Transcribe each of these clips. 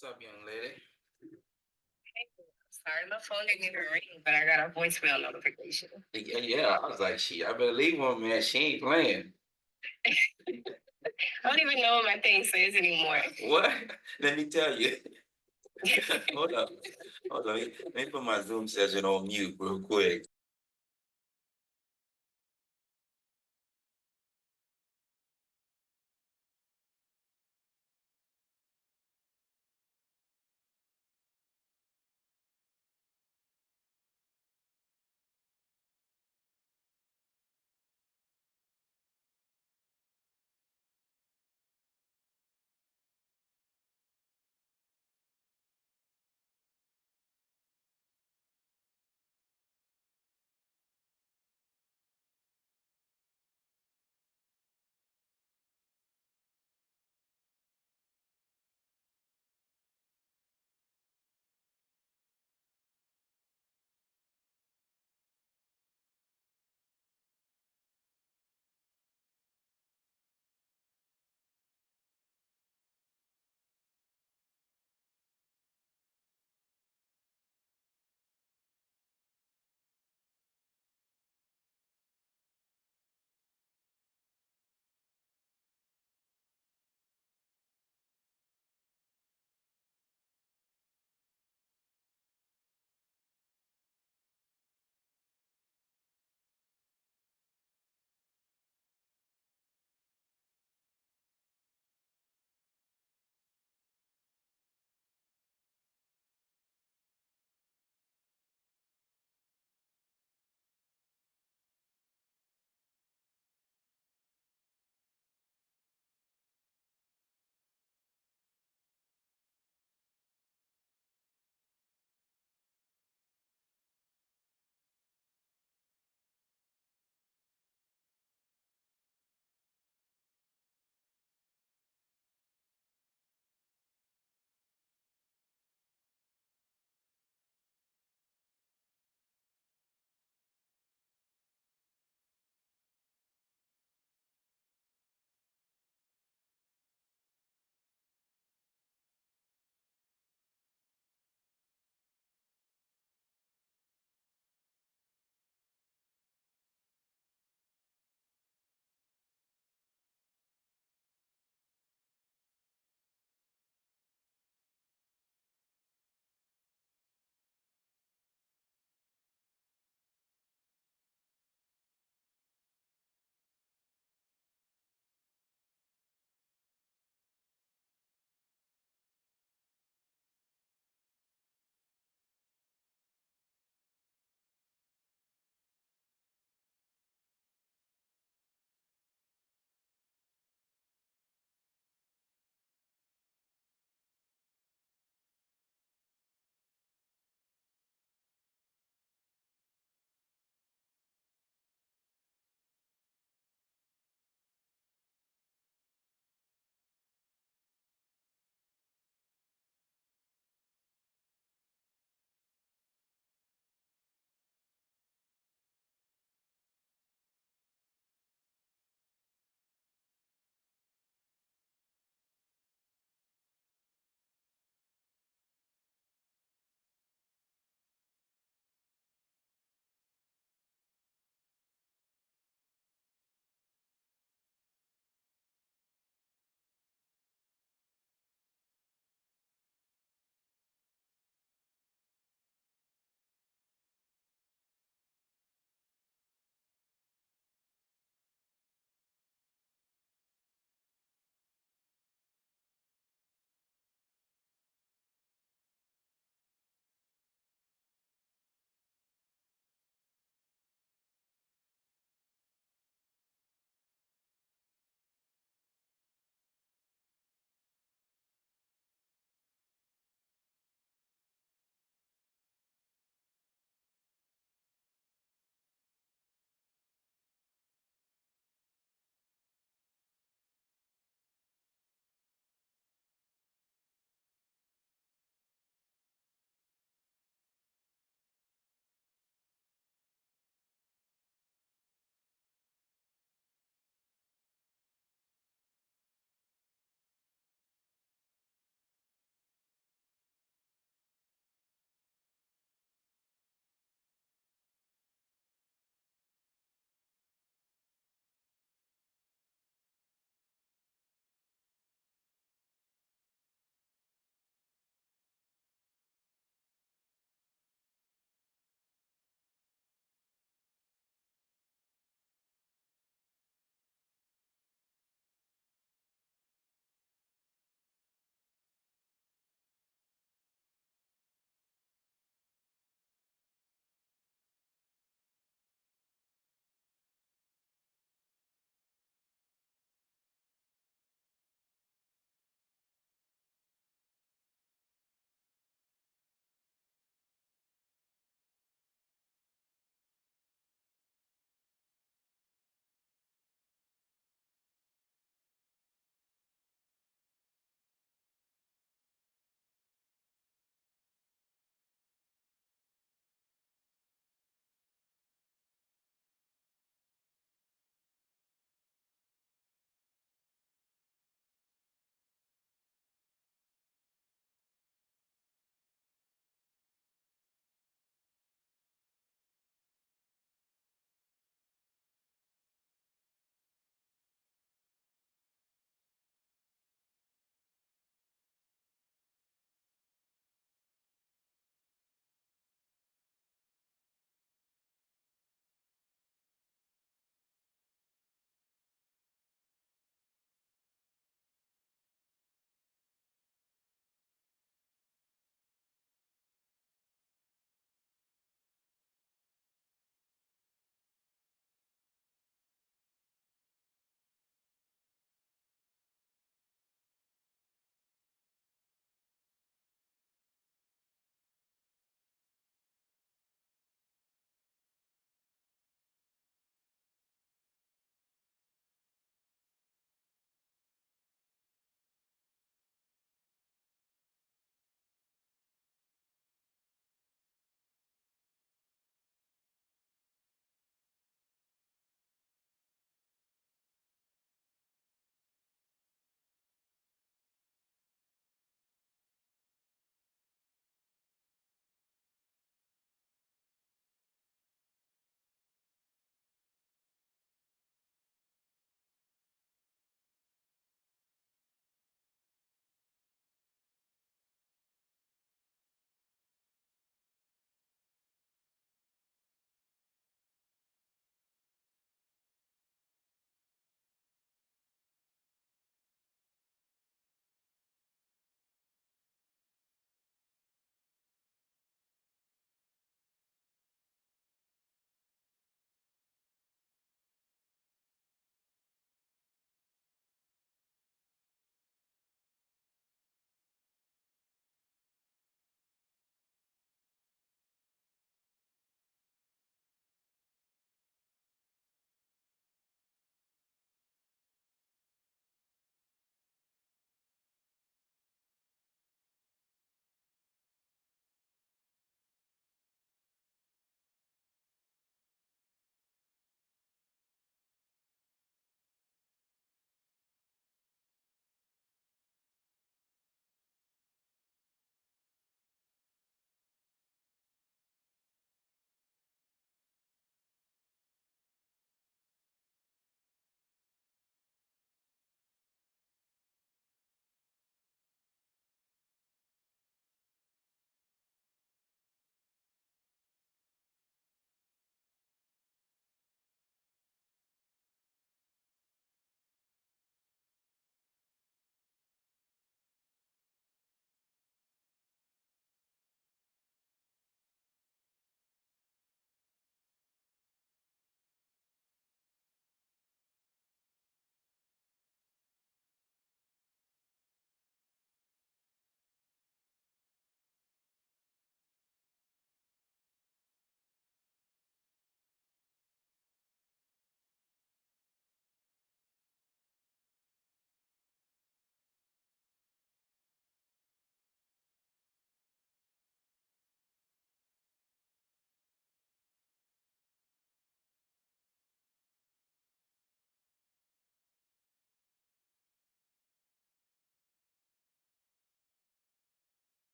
What's up, young lady? Sorry, my phone didn't even ring, but I got a voicemail notification. Yeah, I was like, shit, I better leave one, man. She ain't playing. I don't even know what my thing says anymore. What? Let me tell you. Hold up. Hold on. Let me put my Zoom session on mute real quick.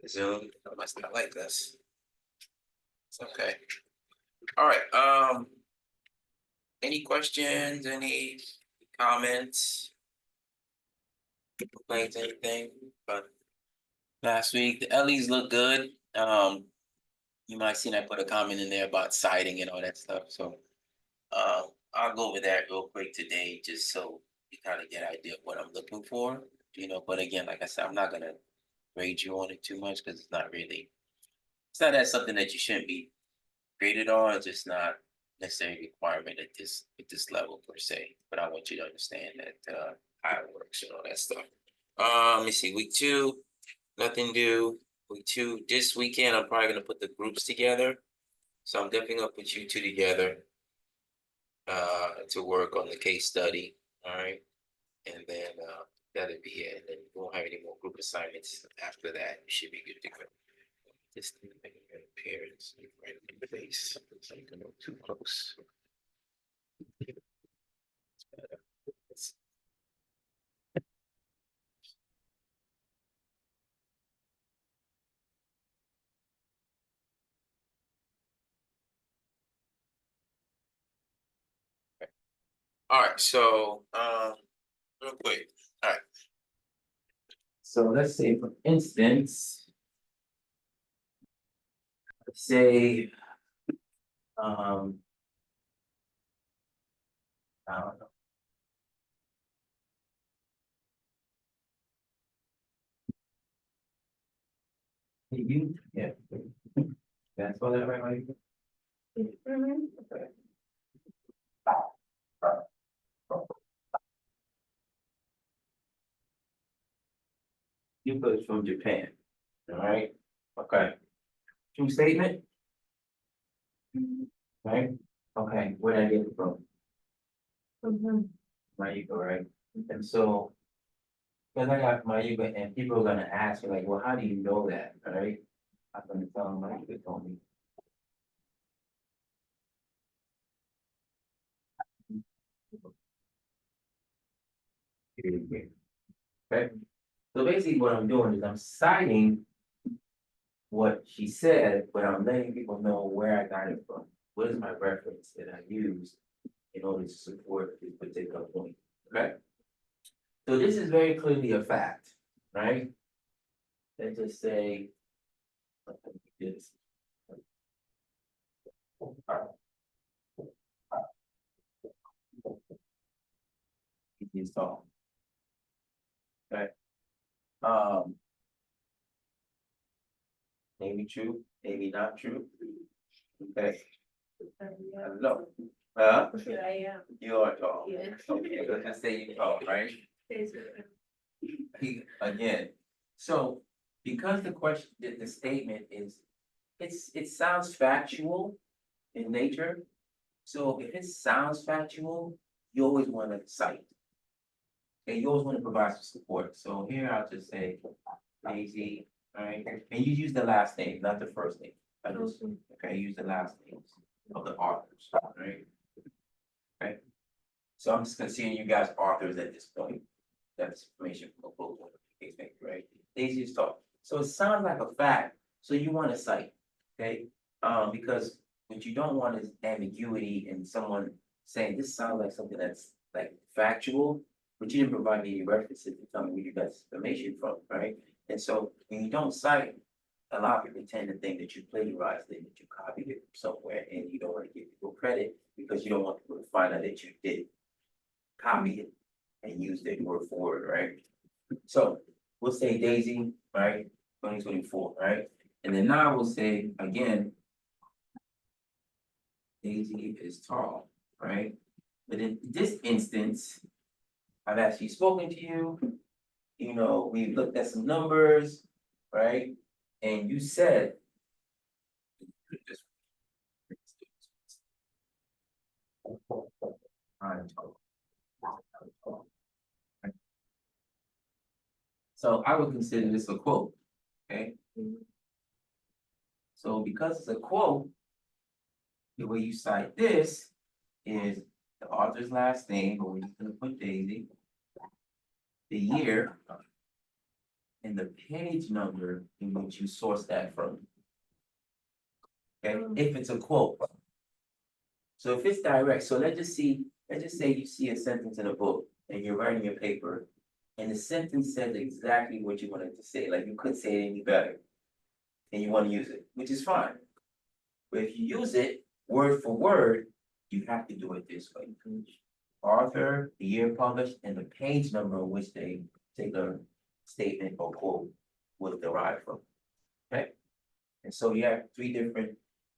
Zoom, I must not like this. It's okay. All right, any questions, any comments? Complaints, anything, but last week, the Ellie's look good. You might have seen I put a comment in there about siding and all that stuff, so. I'll go over that real quick today, just so you kind of get an idea of what I'm looking for, but again, like I said, I'm not gonna grade you on it too much, because it's not that something that you shouldn't be graded on, it's just not necessarily a requirement at this level per se, but I want you to understand that, how it works and all that stuff. Let me see, week 2, nothing due. Week 2, this weekend, I'm probably gonna put the groups together, so I'm definitely gonna put you 2 together to work on the case study. All right. And then that'll be it. And then we won't have any more group assignments after that. You should be good to go. Just make an appearance right in the face. So you can go too close. It's better. All right, so real quick. All right. So let's say, for instance, let's say I don't know. You, yeah. That's all that right? Okay. You put from Japan. All right. Okay. True statement. Right. Okay. Where did I get it from? Mayuga, right? And so, because I got Mayuga, and people are gonna ask me like, well, how do you know that? All right. I'm gonna tell them Mayuga told me. Okay. So basically, what I'm doing is I'm citing what she said, but I'm letting people know where I got it from. What is my reference that I use in order to support this particular point? Okay. So this is very clearly a fact, right? Let's just say this. He's tall. Okay. Um, maybe true, maybe not true. Okay. No. You are tall. Yeah. Okay, let's just say you're tall, right? Again, so because the question, the statement is, it sounds factual in nature. So if it sounds factual, you always want to cite. Okay, you always want to provide some support. So here I'll just say Daisy, all right, and you use the last name, not the first name. Okay, use the last names of the authors, right? Okay. So I'm just considering you guys authors at this point. That's information from a book, case maker, right? Daisy is talk. So it sounds like a fact, so you want to cite, okay? Because what you don't want is ambiguity in someone saying this sounds like something that's like factual, but you didn't provide me any references to tell me where you got this information from, right? And so when you don't cite, a lot of people tend to think that you plagiarized it, that you copied it from somewhere, and you don't want to give people credit because you don't want people to find out that you did copy it and use their word for word, right? So we'll say Daisy, right? 2024, right? And then now we'll say again, Daisy is tall, right? But in this instance, I've actually spoken to you, we've looked at some numbers, right? And you said. So I would consider this a quote, okay? So because it's a quote, the way you cite this is the author's last name, but we're just gonna put Daisy, the year, and the page number in which you source that from. Okay, if it's a quote. So if it's direct, so let's just say you see a sentence in a book and you're writing your paper. And the sentence says exactly what you wanted to say, like you couldn't say it any better. And you want to use it, which is fine. But if you use it word for word, you have to do it this way. Author, the year published, and the page number in which the particular statement or quote was derived from. Okay? And so you have three different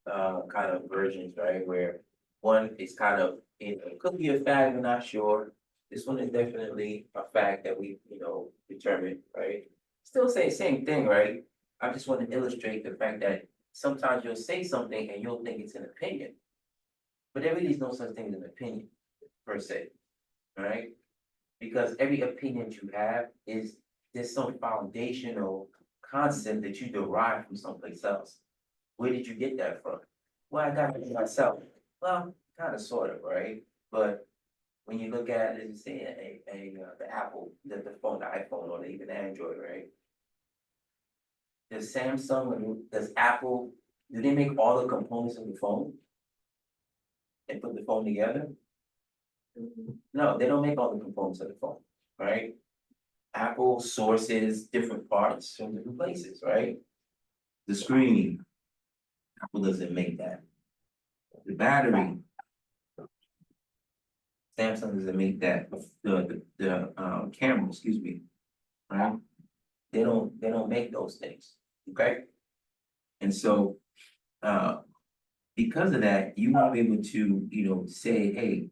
kind of versions, right? Where one is kind of, it could be a fact, we're not sure. This one is definitely a fact that we, determined, right? Still say same thing, right? I just want to illustrate the fact that sometimes you'll say something and you'll think it's an opinion. But there really is no such thing as an opinion, per se, right? Because every opinion you have there's some foundational concept that you derive from someplace else. Where did you get that from? Well, I got it from myself. Well, kind of, sort of, right? But when you look at, let's say, the Apple, the phone, the iPhone, or even Android, right? Does Samsung, does Apple, do they make all the components of the phone? And put the phone together? No, they don't make all the components of the phone, right? Apple sources different parts from different places, right? The screen, Apple doesn't make that. The battery, Samsung doesn't make that. The camera, excuse me, right? They don't make those things, okay? And so, because of that, you want to be able to, say, hey,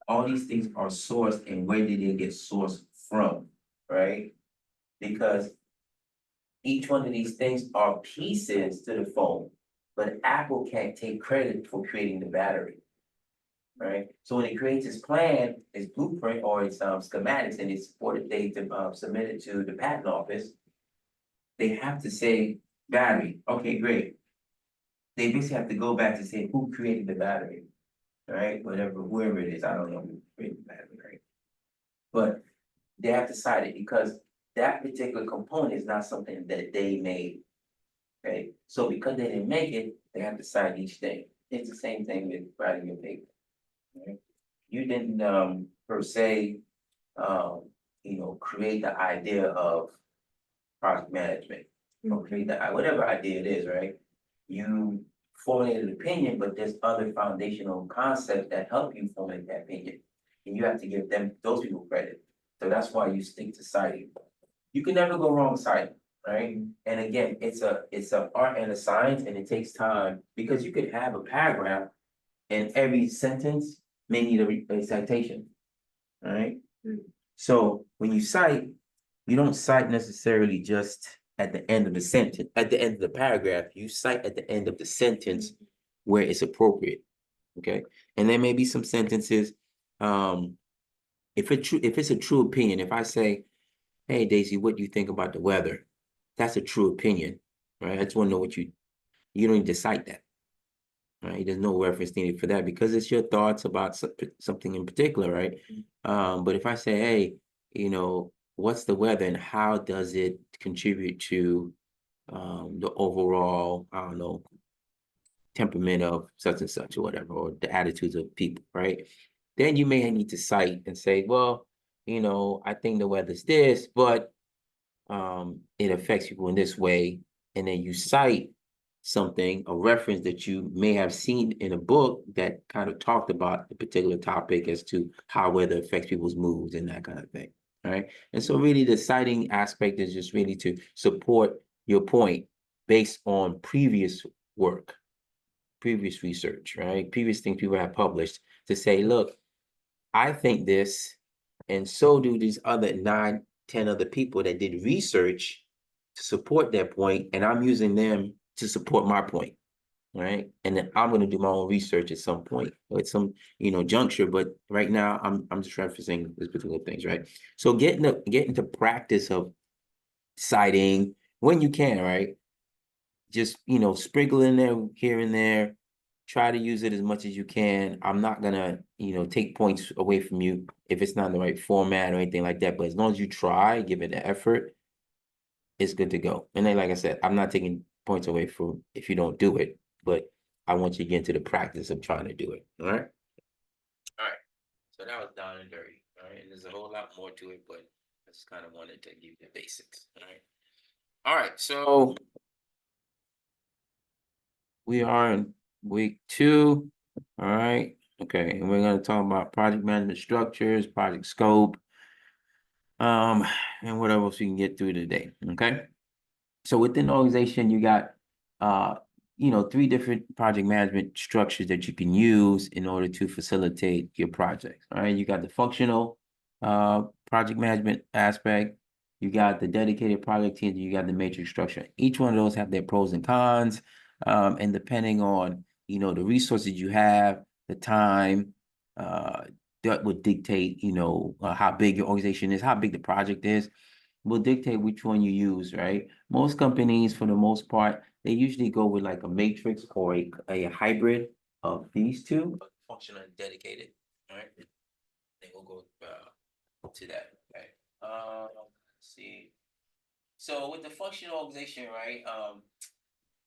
all these things are sourced and where did they get sourced from, right? Because each one of these things are pieces to the phone, but Apple can't take credit for creating the battery. Right, so when it creates its plan, its blueprint or its schematics and it's supported they submit it to the patent office. They have to say battery, okay, great. They basically have to go back to say who created the battery, right? Whatever, whoever it is, I don't know who created the battery, right? But they have to cite it because that particular component is not something that they made. Okay, so because they didn't make it, they have to cite each thing. It's the same thing with writing your paper. Right? You didn't per se create the idea of project management or create the whatever idea it is, right? You formulated an opinion, but there's other foundational concepts that help you formulate that opinion. And you have to give those people credit. So that's why you stick to citing. You can never go wrong citing, right? And again, it's a art and a science, and it takes time because you could have a paragraph and every sentence may need a citation, all right? So when you cite, you don't cite necessarily just at the end of the sentence, at the end of the paragraph, you cite at the end of the sentence where it's appropriate, okay? And there may be some sentences, if it's a true opinion, if I say, hey, Daisy, what do you think about the weather? That's a true opinion, right? I just want to know what you don't need to cite that. Right, there's no reference needed for that because it's your thoughts about something in particular, right? But if I say, hey, what's the weather and how does it contribute to the overall, I don't know, temperament of such and such or whatever, or the attitudes of people, right? Then you may need to cite and say, well, I think the weather's this, but it affects people in this way, and then you cite something, a reference that you may have seen in a book that kind of talked about the particular topic as to how weather affects people's moods and that kind of thing, right? And so really the citing aspect is just really to support your point based on previous work, previous research, right? Previous things people have published to say, look, I think this, and so do these other 9, 10 other people that did research to support that point, and I'm using them to support my point, right? And then I'm going to do my own research at some point, or at some juncture. But right now, I'm just referencing these particular things, right? So get into practice of citing when you can, right? Just sprinkle in there here and there. Try to use it as much as you can. I'm not gonna, take points away from you if it's not in the right format or anything like that. But as long as you try, give it an effort, it's good to go. And then, like I said, I'm not taking points away from if you don't do it, but I want you to get into the practice of trying to do it. All right. All right. So that was down and dirty. All right. And there's a whole lot more to it, but I just kind of wanted to give you the basics. All right. All right. So we are in week 2. All right. Okay. And we're going to talk about project management structures, project scope, and what else we can get through today. Okay. So within the organization, you got, 3 different project management structures that you can use in order to facilitate your projects. All right, you got the functional project management aspect, you got the dedicated project team, you got the matrix structure. Each one of those have their pros and cons, and depending on the resources you have, the time, that would dictate how big your organization is, how big the project is will dictate which one you use, right? Most companies, for the most part, they usually go with like a matrix or a hybrid of these two. Functional and dedicated, all right? Then we'll go to that, okay? Let's see. So with the functional organization, right?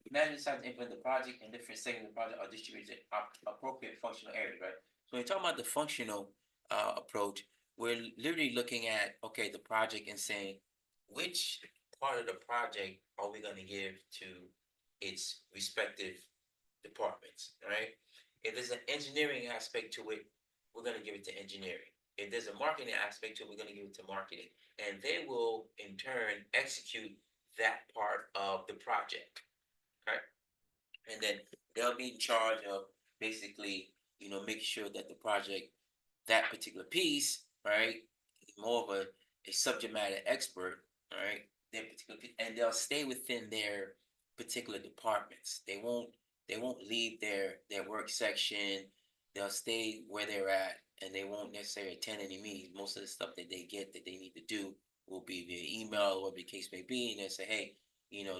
Management decides to implement the project and different segments of the project are distributed in appropriate functional areas, right? So when you're talking about the functional approach, we're literally looking at, okay, the project and saying, which part of the project are we going to give to its respective departments, right? If there's an engineering aspect to it, we're going to give it to engineering. If there's a marketing aspect to it, we're going to give it to marketing. And they will, in turn, execute that part of the project. Right. And then they'll be in charge of basically, making sure that the project, that particular piece, right, more of a subject matter expert, right, their particular and they'll stay within their particular departments. They won't leave their work section. They'll stay where they're at, and they won't necessarily attend any meetings. Most of the stuff that they get that they need to do will be via email, or whatever the case may be, and they'll say, hey,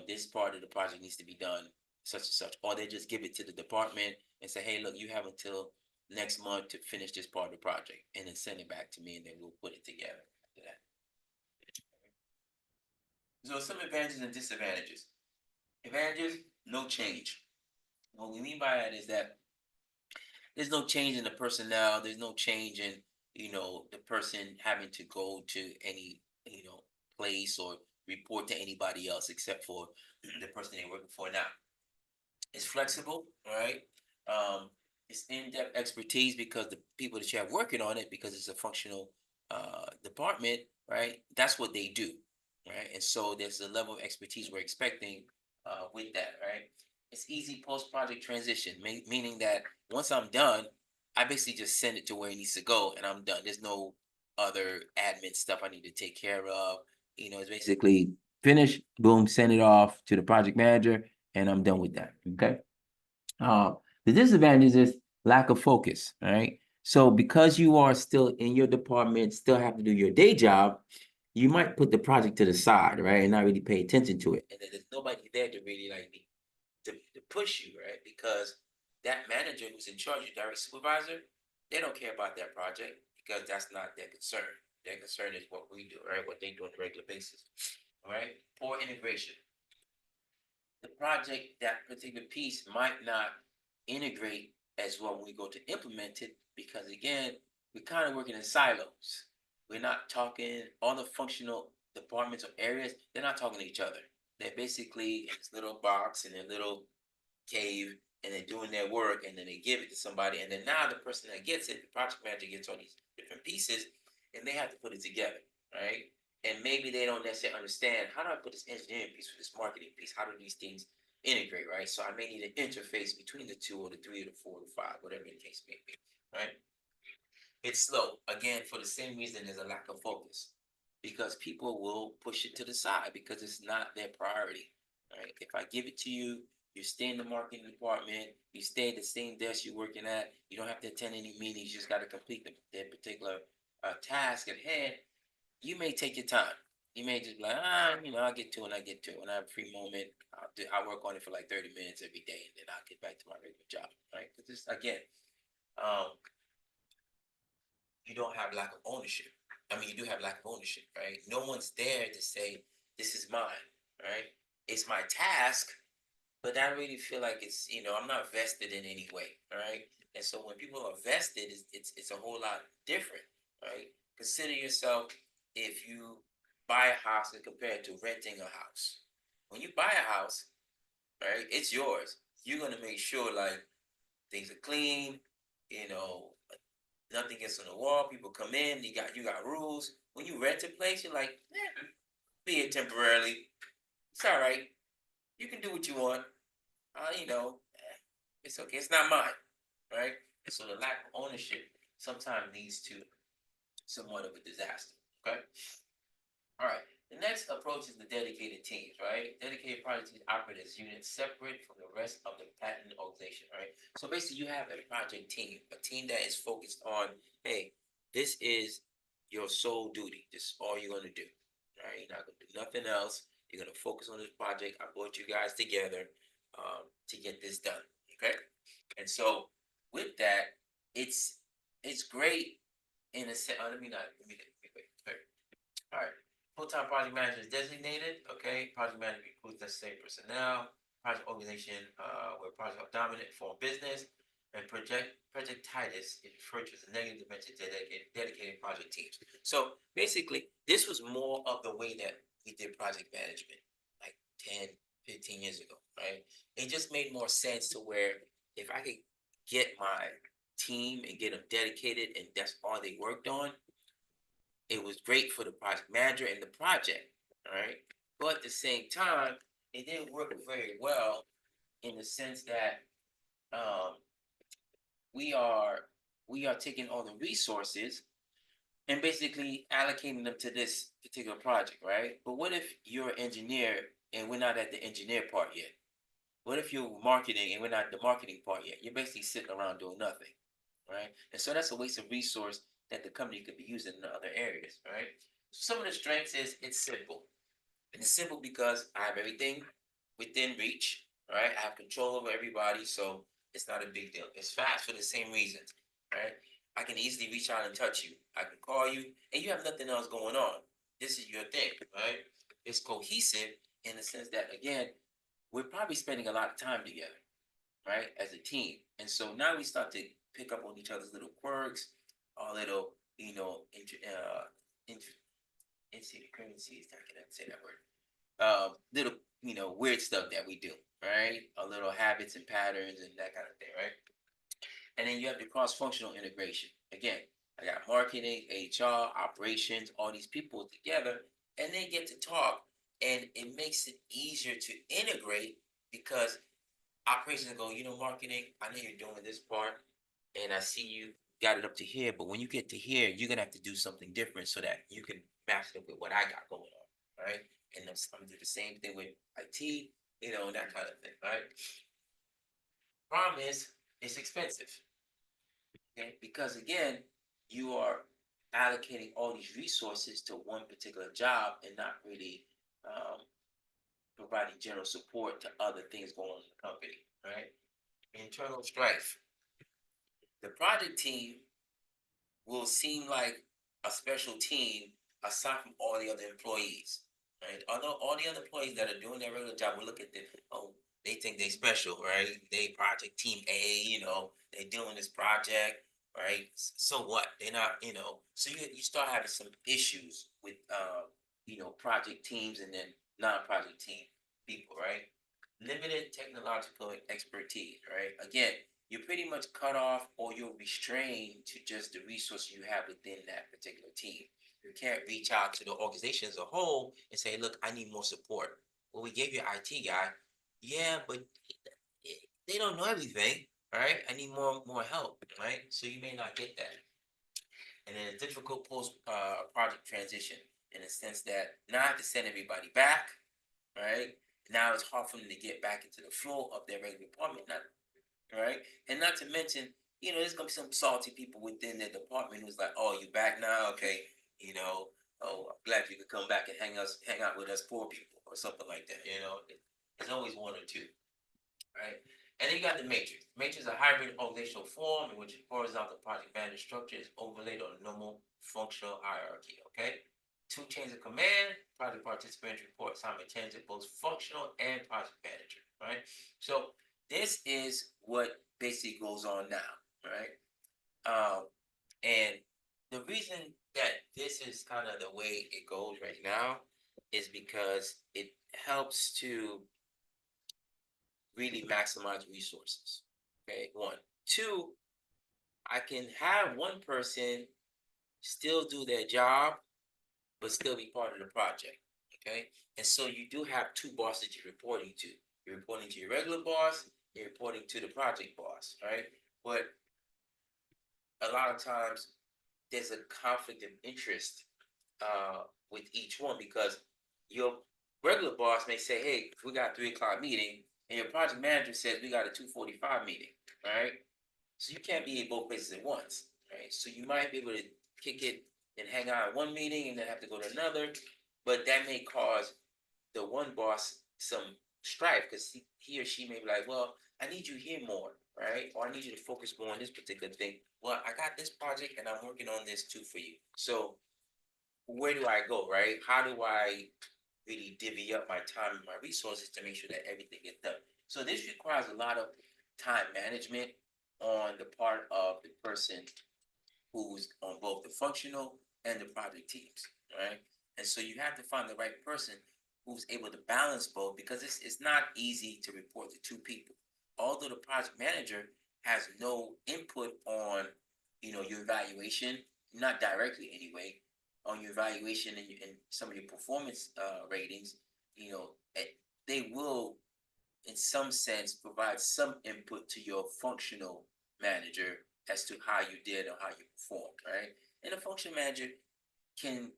this part of the project needs to be done, such and such. Or they just give it to the department and say, hey, look, you have until next month to finish this part of the project, and then send it back to me, and then we'll put it together after that. So some advantages and disadvantages. Advantages, no change. What we mean by that is that there's no change in the personnel. There's no change in the person having to go to any place or report to anybody else except for the person they're working for now. It's flexible, all right? It's in-depth expertise because the people that you have working on it, because it's a functional department, right? That's what they do, right? And so there's a level of expertise we're expecting with that, right? It's easy post-project transition, meaning that once I'm done, I basically just send it to where it needs to go, and I'm done. There's no other admin stuff I need to take care of. It's basically finish, boom, send it off to the project manager, and I'm done with that. Okay. The disadvantage is lack of focus. All right. So because you are still in your department, still have to do your day job, you might put the project to the side, right, and not really pay attention to it. And then there's nobody there to really to push you, right? Because that manager who's in charge, your direct supervisor, they don't care about that project because that's not their concern. Their concern is what we do, right? What they do on a regular basis. All right. Poor integration. The project, that particular piece might not integrate as well when we go to implement it because again, we're kind of working in silos. We're not talking all the functional departments or areas, they're not talking to each other. They're basically in this little box in their little cave and they're doing their work and then they give it to somebody and then now the person that gets it, the project manager gets all these different pieces and they have to put it together, right? And maybe they don't necessarily understand how do I put this engineering piece with this marketing piece? How do these things integrate, right? So I may need an interface between the 2 or the 3 or the 4 or the 5, whatever the case may be, right? It's slow. Again, for the same reason there's a lack of focus. Because people will push it to the side because it's not their priority, right? If I give it to you, you stay in the marketing department, you stay at the same desk you're working at, you don't have to attend any meetings, you just got to complete that particular task at hand. You may take your time. You may just be like, I'll get to it when I get to it. When I have a free moment, I'll work on it for like 30 minutes every day, and then I'll get back to my regular job, right? Because this, again, um, you don't have lack of ownership. I mean, you do have lack of ownership, right? No one's there to say, this is mine. right? It's my task, but I really feel like it's, I'm not vested in any way, all right? And so when people are vested, it's a whole lot different, right? Consider yourself if you buy a house and compare it to renting a house. When you buy a house, right, it's yours. You're gonna make sure like things are clean, you know, nothing gets on the wall. People come in, you got rules. When you rent a place, you're like, be here temporarily. It's all right. You can do what you want. It's okay. It's not mine, right? And so the lack of ownership sometimes leads to somewhat of a disaster. Okay. All right. The next approach is the dedicated teams, right? Dedicated project teams operate as units separate from the rest of the patent organization, right? So basically, you have a project team, a team that is focused on, hey, this is your sole duty. This is all you're going to do, right? You're not going to do nothing else. You're going to focus on this project. I brought you guys together to get this done, okay? And so with that, it's great in a sense. Let me wait. All right. Full-time project manager is designated. Okay. Project manager includes necessary personnel. Project organization, where projects are dominant for business, and projectitis is referred to as a negative dimension dedicated project teams. So basically, this was more of the way that we did project management like 10, 15 years ago, right? It just made more sense to where if I could get my team and get them dedicated and that's all they worked on, it was great for the project manager and the project, all right? But at the same time, it didn't work very well in the sense that um, we are we are taking all the resources and basically allocating them to this particular project, right? But what if you're an engineer and we're not at the engineer part yet? What if you're marketing and we're not at the marketing part yet? You're basically sitting around doing nothing, right? And so that's a waste of resource that the company could be using in other areas, right? Some of the strengths is it's simple. And it's simple because I have everything within reach, right? I have control over everybody, so it's not a big deal. It's fast for the same reasons, right? I can easily reach out and touch you. I can call you, and you have nothing else going on. This is your thing, right? It's cohesive in the sense that, again, we're probably spending a lot of time together, right, as a team. And so now we start to pick up on each other's little quirks, our little, inconsistencies. I cannot say that word. Little, weird stuff that we do, right? Our little habits and patterns and that kind of thing, right? And then you have the cross-functional integration. Again, I got marketing, HR, operations, all these people together, and they get to talk, and it makes it easier to integrate because operations go, marketing, I know you're doing this part, and I see you got it up to here, but when you get to here, you're gonna have to do something different so that you can match it up with what I got going on, right? And I'm gonna do the same thing with IT, that kind of thing, right? Problem is, it's expensive, okay? Because again, you are allocating all these resources to one particular job and not really um, providing general support to other things going on in the company, right? Internal strife. The project team will seem like a special team aside from all the other employees, right? Although all the other employees that are doing their regular job will look at them, oh, they think they special, right? They project team A, they doing this project, right? So what? They're not, so you start having some issues with, project teams and then non-project team people, right? Limited technological expertise, right? Again, you're pretty much cut off or you're restrained to just the resources you have within that particular team. You can't reach out to the organization as a whole and say, look, I need more support. Well, we gave you an IT guy. Yeah, but they don't know everything, right? I need more help, right? So you may not get that. And then a difficult post project transition in the sense that now I have to send everybody back, right? Now it's hard for them to get back into the flow of their regular department. Not right? And not to mention, there's gonna be some salty people within the department who's like, "Oh, you back now? Okay, oh, I'm glad you could come back and hang out with us poor people, or something like that." There's always one or two, right? And then you got the matrix. Matrix is a hybrid organizational form in which horizontal project manager structure is overlaid on a normal functional hierarchy. Okay, two chains of command, project participants report simultaneously to both functional and project manager, right? So this is what basically goes on now, right? And the reason that this is kind of the way it goes right now is because it helps to really maximize resources. Okay, one. Two, I can have one person still do their job, but still be part of the project. Okay, and so you do have two bosses you're reporting to. You're reporting to your regular boss, you're reporting to the project boss, right? But a lot of times there's a conflict of interest with each one because your regular boss may say, "Hey, we got a 3 o'clock meeting," and your project manager says, "We got a 2:45 meeting," right? So you can't be in both places at once, right? So you might be able to kick it and hang out at one meeting and then have to go to another, but that may cause the one boss some strife because he or she may be like, "Well, I need you here more, right? Or I need you to focus more on this particular thing. Well, I got this project and I'm working on this too for you. So where do I go, right? How do I really divvy up my time and my resources to make sure that everything gets done?" So this requires a lot of time management on the part of the person who's on both the functional and the project teams, right? And so you have to find the right person who's able to balance both because it's not easy to report to two people. Although the project manager has no input on, your evaluation, not directly anyway, on your evaluation and some of your performance ratings, they will in some sense provide some input to your functional manager as to how you did or how you performed, right? And the function manager can,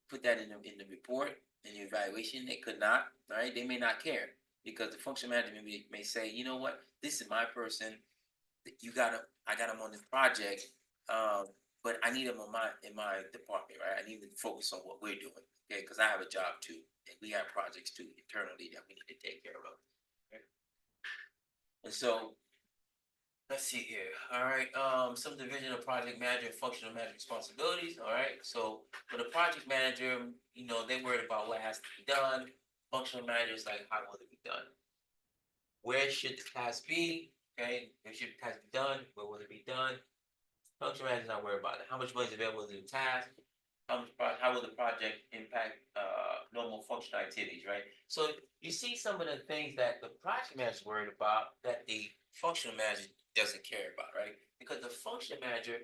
put that in the report in your evaluation. They could not, right? They may not care because the function manager may say, "You know what, this is my person. I got him on this project, but I need him in my department, right? I need to focus on what we're doing, okay? Because I have a job too, and we have projects too internally that we need to take care of." Okay? And so let's see here. All right. Some division of project manager and functional manager responsibilities. All right. So for the project manager, they worried about what has to be done. Functional manager is like, how will it be done? Where should the task be? Okay. Where should the task be done? Where will it be done? Functional manager is not worried about it. How much money is available to do the task? How will the project impact normal functional activities, right? So you see some of the things that the project manager is worried about that the functional manager doesn't care about, right? Because the functional manager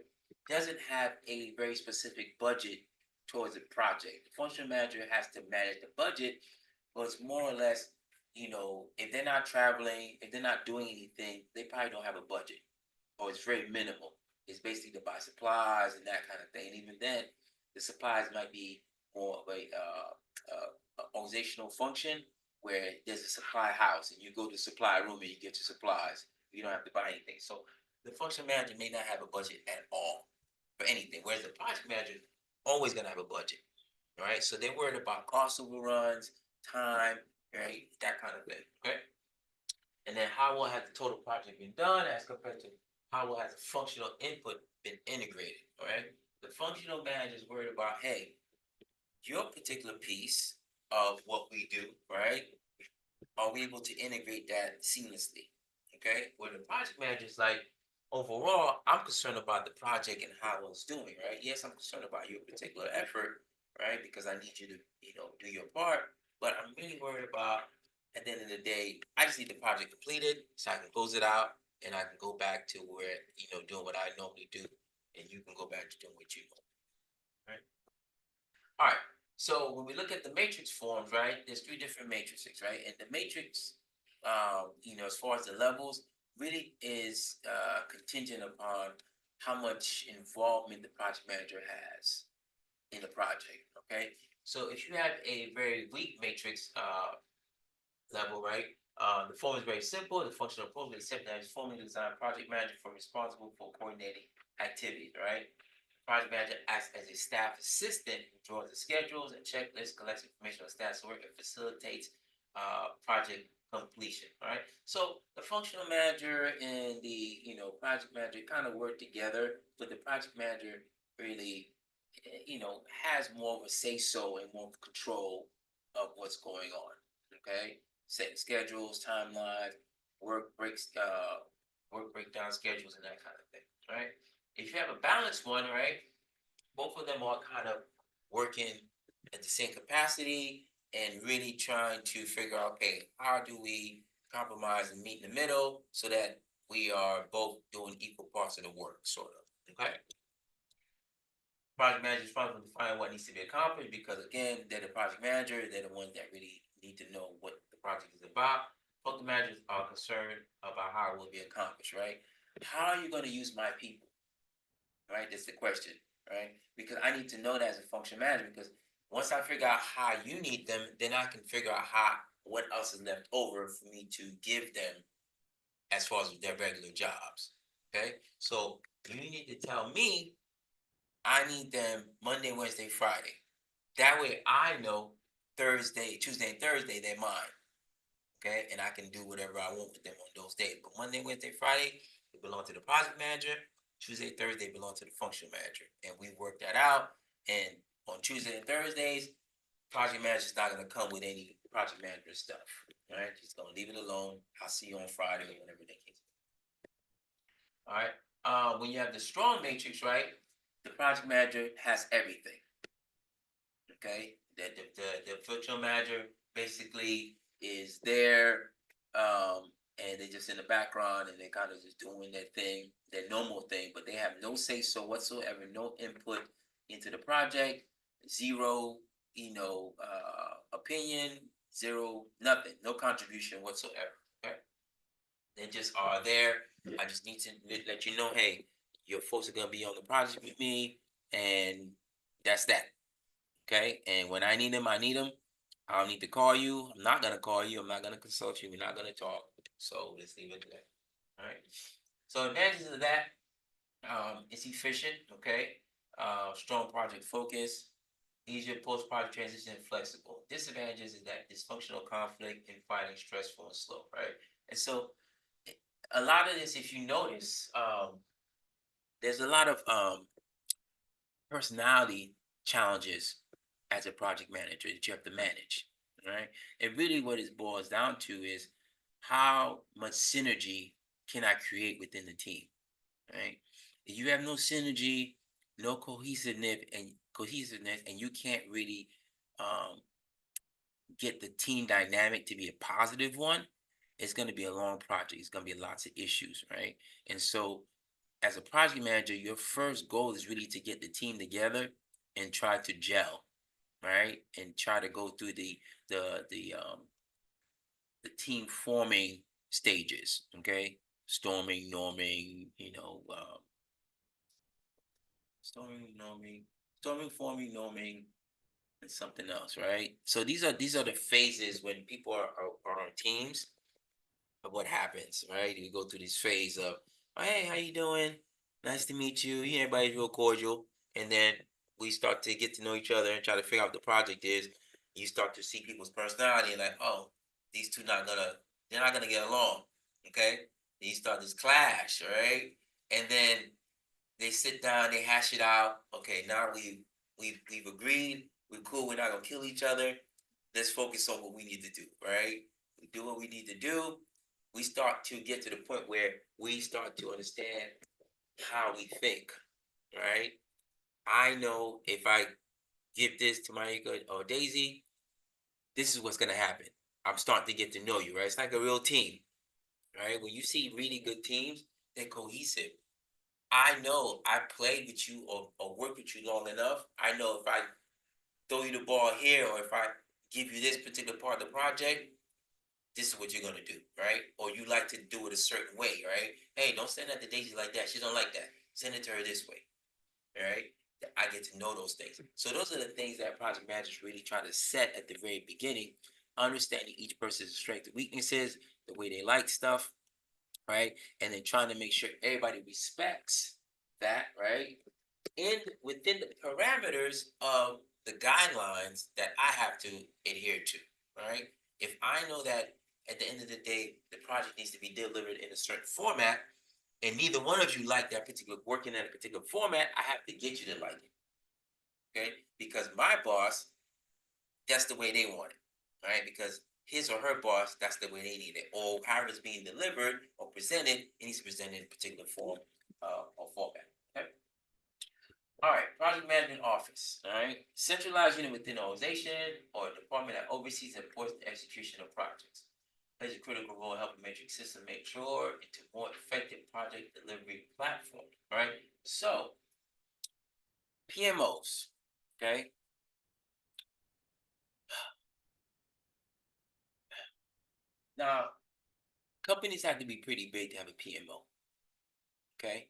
doesn't have a very specific budget towards the project. The functional manager has to manage the budget, but it's more or less, if they're not traveling, if they're not doing anything, they probably don't have a budget, or it's very minimal. It's basically to buy supplies and that kind of thing. And even then, the supplies might be more of a organizational function where there's a supply house and you go to the supply room and you get your supplies. You don't have to buy anything. So the function manager may not have a budget at all for anything, whereas the project manager is always going to have a budget, right? So they're worried about cost overruns, time, right, that kind of thing, okay? And then how well has the total project been done as compared to how well has the functional input been integrated, all right? The functional manager is worried about, hey, your particular piece of what we do, right? Are we able to integrate that seamlessly? Okay. Where the project manager is like, overall, I'm concerned about the project and how it's doing, right? Yes, I'm concerned about your particular effort, right? Because I need you to, do your part. But I'm really worried about, at the end of the day, I just need the project completed so I can close it out and I can go back to where, doing what I normally do, and you can go back to doing what you know. Right. All right. So when we look at the matrix forms, right, there's 3 different matrices, right? And the matrix, as far as the levels, really is contingent upon how much involvement the project manager has in the project. Okay. So if you have a very weak matrix level, right? The form is very simple. The functional approach is simple as formally designed project manager for responsible for coordinating activities, right? Project manager acts as a staff assistant who draws the schedules and checklists, collects information on staff's work, and facilitates project completion. All right. So the functional manager and the project manager kind of work together, but the project manager really has more of a say so and more control of what's going on. Okay, setting schedules, timelines, work breaks, work breakdown schedules, and that kind of thing. Right. If you have a balanced one, right, both of them are kind of working at the same capacity and really trying to figure out, okay, how do we compromise and meet in the middle so that we are both doing equal parts of the work, sort of. Okay. Project manager is responsible to find what needs to be accomplished because again, they're the project manager, they're the ones that really need to know what the project is about. Function managers are concerned about how it will be accomplished, right? How are you going to use my people? Right? That's the question, right? Because I need to know that as a function manager because once I figure out how you need them, then I can figure out what else is left over for me to give them as far as their regular jobs. Okay? So you need to tell me I need them Monday, Wednesday, Friday. That way I know Tuesday, and Thursday, they're mine. Okay, and I can do whatever I want with them on those days. But Monday, Wednesday, Friday, they belong to the project manager. Tuesday, Thursday belong to the function manager, and we work that out. And on Tuesday and Thursdays, project manager's not going to come with any project manager stuff. All right, she's going to leave it alone. I'll see you on Friday or whatever the case. All right. When you have the strong matrix, right, the project manager has everything. Okay, the virtual manager basically is there, and they're just in the background and they're kind of just doing their thing, their normal thing, but they have no say so whatsoever, no input into the project, zero, opinion, zero, nothing, no contribution whatsoever. Okay, they just are there. I just need to let you know, hey, your folks are gonna be on the project with me, and that's that. Okay. And when I need them, I need them. I don't need to call you. I'm not gonna call you. I'm not gonna consult you. We're not gonna talk. So let's leave it at that. All right. So advantages of that, it's efficient. Okay. Strong project focus, easier post-project transition, and flexible. Disadvantages is that dysfunctional conflict and fighting stressful and slow. Right. And so a lot of this, if you notice, there's a lot of personality challenges as a project manager that you have to manage, right? And really what it boils down to is how much synergy can I create within the team, right? If you have no synergy, no cohesiveness, and you can't really um, get the team dynamic to be a positive one, it's going to be a long project. It's going to be lots of issues, right? And so as a project manager, your first goal is really to get the team together and try to gel, right? And try to go through the the um the team forming stages, okay? Storming, norming, storming, norming, forming, norming, and something else, right? So these are the phases when people are on teams of what happens, right? You go through this phase of, oh, hey, how you doing? Nice to meet you. Yeah, everybody's real cordial, and then we start to get to know each other and try to figure out what the project is. You start to see people's personality, and like, oh, these two they're not gonna get along. Okay, then you start this clash, right? And then they sit down, they hash it out. Okay, now we've agreed. We're cool. We're not gonna kill each other. Let's focus on what we need to do, right? We do what we need to do. We start to get to the point where we start to understand how we think, right? I know if I give this to Marika or Daisy, this is what's gonna happen. I'm starting to get to know you, right? It's like a real team, right? When you see really good teams, they're cohesive. I know I played with you or worked with you long enough. I know if I throw you the ball here or if I give you this particular part of the project, this is what you're gonna do, right? Or you like to do it a certain way, right? Hey, don't send that to Daisy like that. She don't like that. Send it to her this way, right? I get to know those things. So those are the things that project managers really try to set at the very beginning, understanding each person's strengths and weaknesses, the way they like stuff, right? And then trying to make sure everybody respects that, right? Within the parameters of the guidelines that I have to adhere to, right? If I know that at the end of the day, the project needs to be delivered in a certain format, and neither one of you like that particular working in a particular format, I have to get you to like it. because my boss, that's the way they want it, right? Because his or her boss, that's the way they need it, or however it's being delivered or presented, it needs to be presented in a particular form or format. Okay. All right, project management office. All right, centralized unit within an organization or a department that oversees and supports the execution of projects. Plays a critical role in helping matrix system mature into more effective project delivery platform. All right, so PMOs. Okay, now companies have to be pretty big to have a PMO. Okay,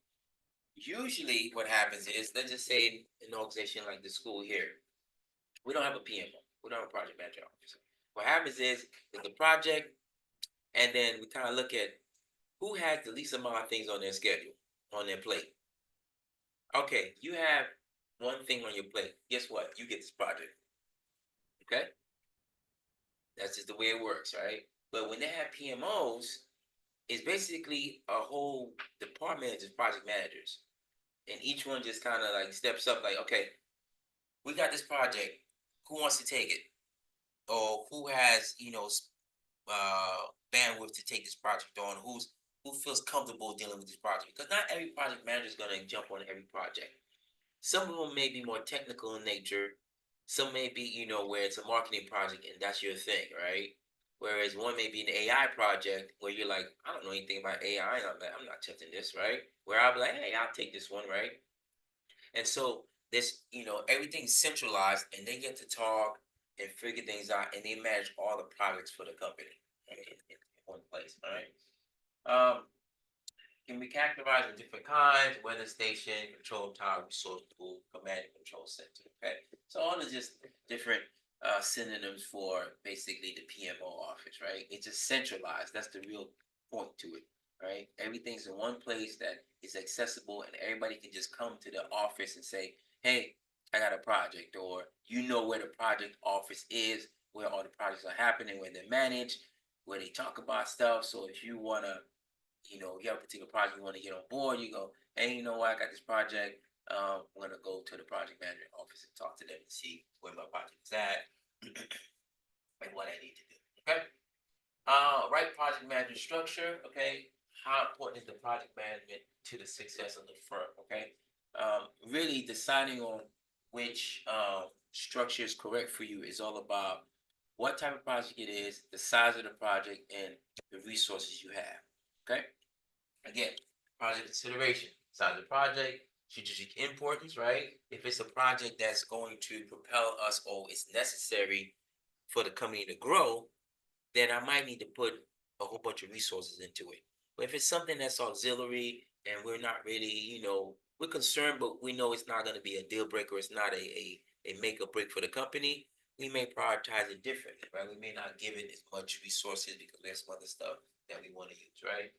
usually what happens is, let's just say an organization like the school here, we don't have a PMO, we don't have a project manager officer. What happens is the project, and then we kind of look at who has the least amount of things on their schedule, on their plate. Okay, you have one thing on your plate. Guess what? You get this project. Okay, that's just the way it works, right? But when they have PMOs, it's basically a whole department of just project managers, and each one just kind of like steps up, like, okay, we got this project. Who wants to take it? Or who has, bandwidth to take this project on? Who feels comfortable dealing with this project? Because not every project manager is going to jump on every project. Some of them may be more technical in nature. Some may be, where it's a marketing project and that's your thing, right? Whereas one may be an AI project where you're like, I don't know anything about AI, and I'm not touching this, right? Where I'll be like, hey, I'll take this one, right? And so this, everything's centralized, and they get to talk and figure things out, and they manage all the projects for the company, right, in one place. All right. Can be categorized in different kinds: weather station, control tower, resource pool, command and control center. Okay, so all are just different synonyms for basically the PMO office, right? It's just centralized. That's the real point to it, right? Everything's in one place that is accessible, and everybody can just come to the office and say, "Hey, I got a project," or where the project office is, where all the projects are happening, where they're managed, where they talk about stuff. So if you wanna, you have a particular project you want to get on board, you go, hey, you know what, I got this project. I'm gonna go to the project manager office and talk to them and see where my project is at and what I need to do. Okay. Right project management structure. Okay. How important is the project management to the success of the firm? Okay. Really deciding on which structure is correct for you is all about what type of project it is, the size of the project, and the resources you have. Okay. Again, project consideration, size of the project, strategic importance, right? If it's a project that's going to propel us or it's necessary for the company to grow, then I might need to put a whole bunch of resources into it. But if it's something that's auxiliary and we're not really, we're concerned, but we know it's not going to be a deal breaker, it's not a make or break for the company, we may prioritize it differently, right? We may not give it as much resources because there's some other stuff that we want to use, right?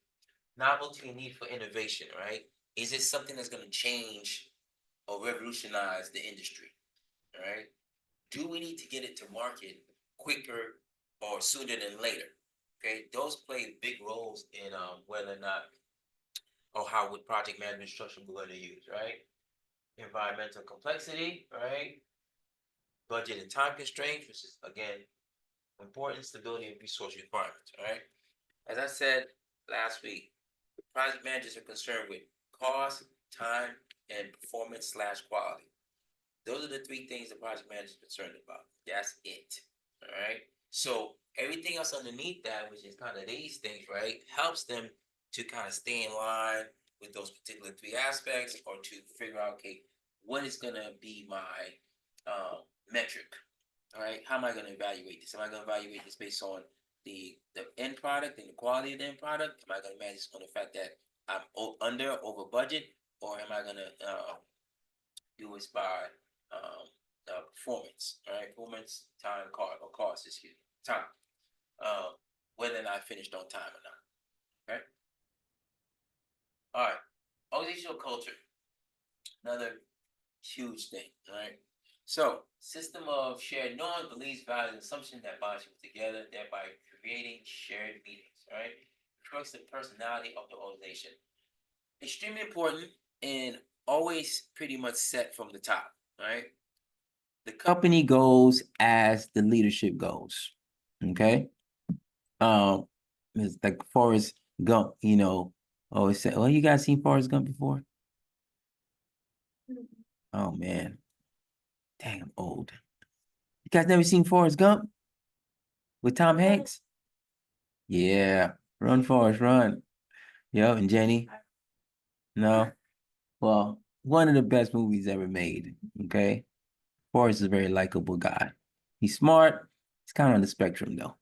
Novelty and need for innovation, right? Is it something that's going to change or revolutionize the industry, right? Do we need to get it to market quicker or sooner than later? Okay, those play big roles in whether or not or how what project management structure we're going to use, right? Environmental complexity, right? Budget and time constraints, which is again important, stability and resource requirements, right? As I said last week, project managers are concerned with cost, time, and performance slash quality. Those are the three things the project manager is concerned about. That's it. All right. So everything else underneath that, which is kind of these things, right, helps them to kind of stay in line with those particular three aspects, or to figure out, okay, what is going to be my metric? All right. How am I going to evaluate this? Am I going to evaluate this based on the end product and the quality of the end product? Am I going to manage this on the fact that I'm over budget, or am I going to do it by performance, all right? Performance, time, cost, excuse me, time. Whether or not I finished on time or not. Okay. All right. Organizational culture, another huge thing. All right. So, system of shared knowledge, beliefs, values, and assumptions that binds people together, thereby creating shared meanings. All right. Reflects the personality of the organization. Extremely important and always pretty much set from the top. All right. the company goes as the leadership goes. Okay. It's like Forrest Gump, always say, "Oh, you guys seen Forrest Gump before?" Oh man, dang, I'm old. You guys never seen Forrest Gump with Tom Hanks? Yeah, run, Forrest, run. Yo, and Jenny. No, well, one of the best movies ever made. Okay, Forrest is a very likable guy. He's smart. He's kind of on the spectrum though.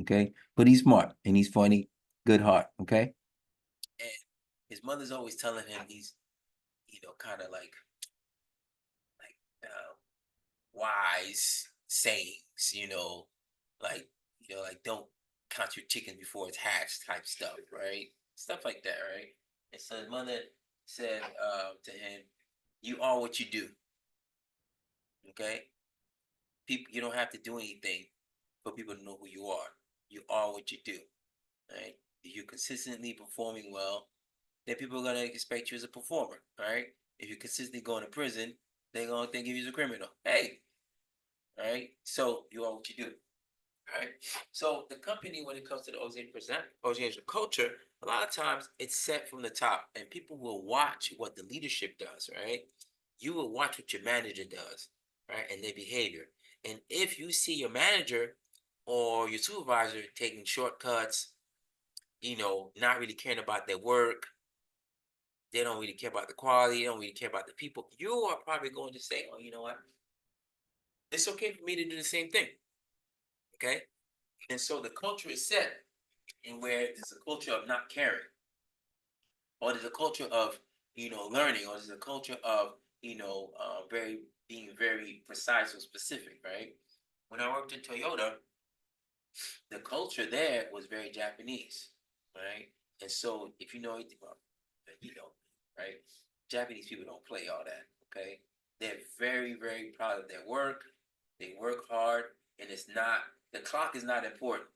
Okay, but he's smart and he's funny, good heart. Okay, and his mother's always telling him these, kind of like wise sayings, like like don't count your chickens before it's hatched type stuff, right? Stuff like that, right? And so his mother said to him, "You are what you do." Okay, people, you don't have to do anything for people to know who you are. You are what you do, right? If you're consistently performing well, then people are gonna expect you as a performer, right? If you're consistently going to prison, they're gonna think of you as a criminal. Hey, right? So you are what you do. Right. So the company, when it comes to the organizational culture, a lot of times it's set from the top, and people will watch what the leadership does. Right. You will watch what your manager does, right, and their behavior. And if you see your manager or your supervisor taking shortcuts, not really caring about their work, they don't really care about the quality, they don't really care about the people, you are probably going to say, "Oh, you know what? It's okay for me to do the same thing." Okay. And so the culture is set and where there's a culture of not caring, or there's a culture of learning, or there's a culture of very being very precise or specific, right? When I worked in Toyota, the culture there was very Japanese, right? And so if you know anything about, right? Japanese people don't play all that, okay? They're very, very proud of their work. They work hard, and the clock is not important.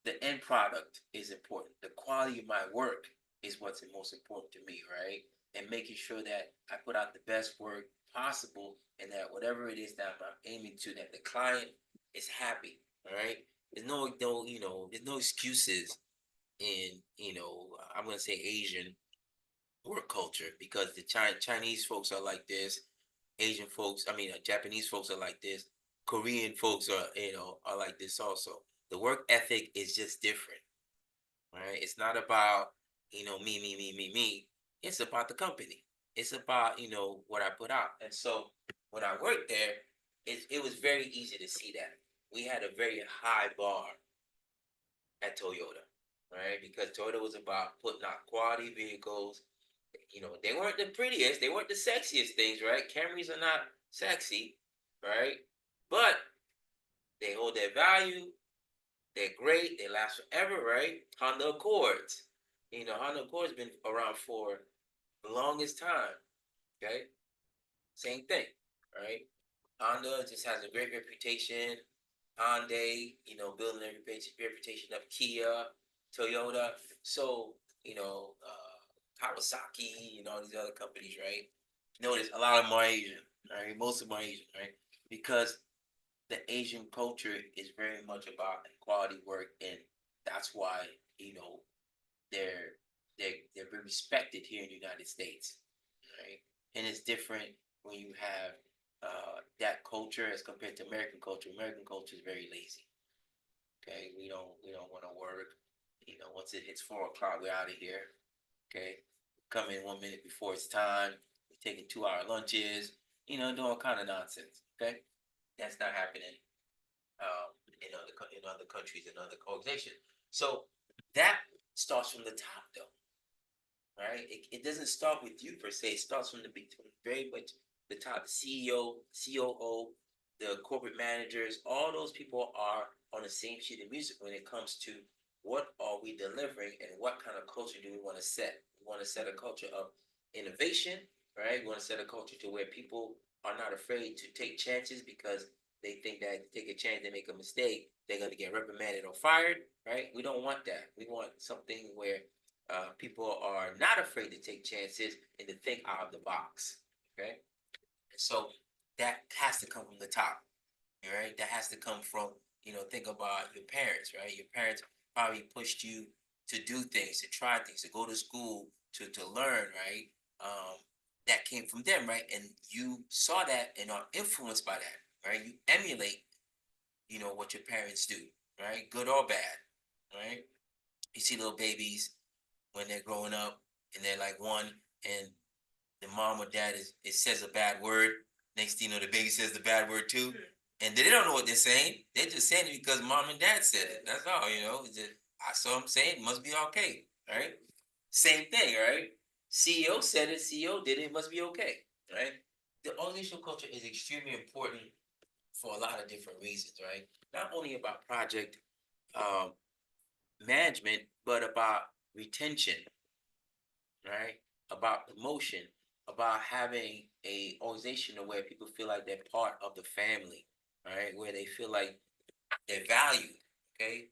The end product is important. The quality of my work is what's the most important to me, right? And making sure that I put out the best work possible, and that whatever it is that I'm aiming to, that the client is happy. All right. There's no excuses in, I'm gonna say Asian work culture, because the Chinese folks are like this, Asian folks, Japanese folks are like this, Korean folks are like this also. The work ethic is just different, right? It's not about me, me, me, me, me. It's about the company. It's about what I put out. And so when I worked there, it was very easy to see that we had a very high bar at Toyota, right? Because Toyota was about putting out quality vehicles. They weren't the prettiest, they weren't the sexiest things, right? Camrys are not sexy, right? But they hold their value. They're great. They last forever, right? Honda Accords. Honda Accords been around for the longest time. Okay, same thing, right? Honda just has a great reputation. Hyundai, building a reputation of Kia, Toyota. So, Kawasaki, all these other companies, right? Notice a lot of them are Asian, right? Most of them are Asian, right? Because the Asian culture is very much about quality work, and that's why they're they're very respected here in the United States, right? And it's different when you have that culture as compared to American culture. American culture is very lazy. Okay, we don't want to work. Once it hits 4 o'clock, we're out of here. Okay, come in 1 minute before it's time. We're taking 2 hour lunches. Doing all kind of nonsense. Okay, that's not happening in other countries and other organizations. So that starts from the top, though, right? It doesn't start with you per se. It starts from the very much the top. The CEO, COO, the corporate managers. All those people are on the same sheet of music when it comes to what are we delivering and what kind of culture do we want to set. We want to set a culture of innovation, right? We want to set a culture to where people are not afraid to take chances, because they think that if they take a chance, they make a mistake, they're going to get reprimanded or fired, right? We don't want that. We want something where people are not afraid to take chances and to think out of the box. Okay, and so that has to come from the top, right? That has to come from, think about your parents, right? Your parents probably pushed you to do things, to try things, to go to school, to learn, right? That came from them, right? And you saw that and are influenced by that, right? You emulate, what your parents do, right? Good or bad, right? You see little babies when they're growing up and they're like one, and the mom or dad it says a bad word. Next thing you know, the baby says the bad word too, and they don't know what they're saying. They're just saying it because mom and dad said it. That's all. It's just, I saw them saying it, must be okay, right? Same thing, right? CEO said it. CEO did it. It must be okay, right? The organizational culture is extremely important for a lot of different reasons, right? Not only about project um, management, but about retention, right? About promotion, about having a organization where people feel like they're part of the family, right? Where they feel like they're valued. Okay,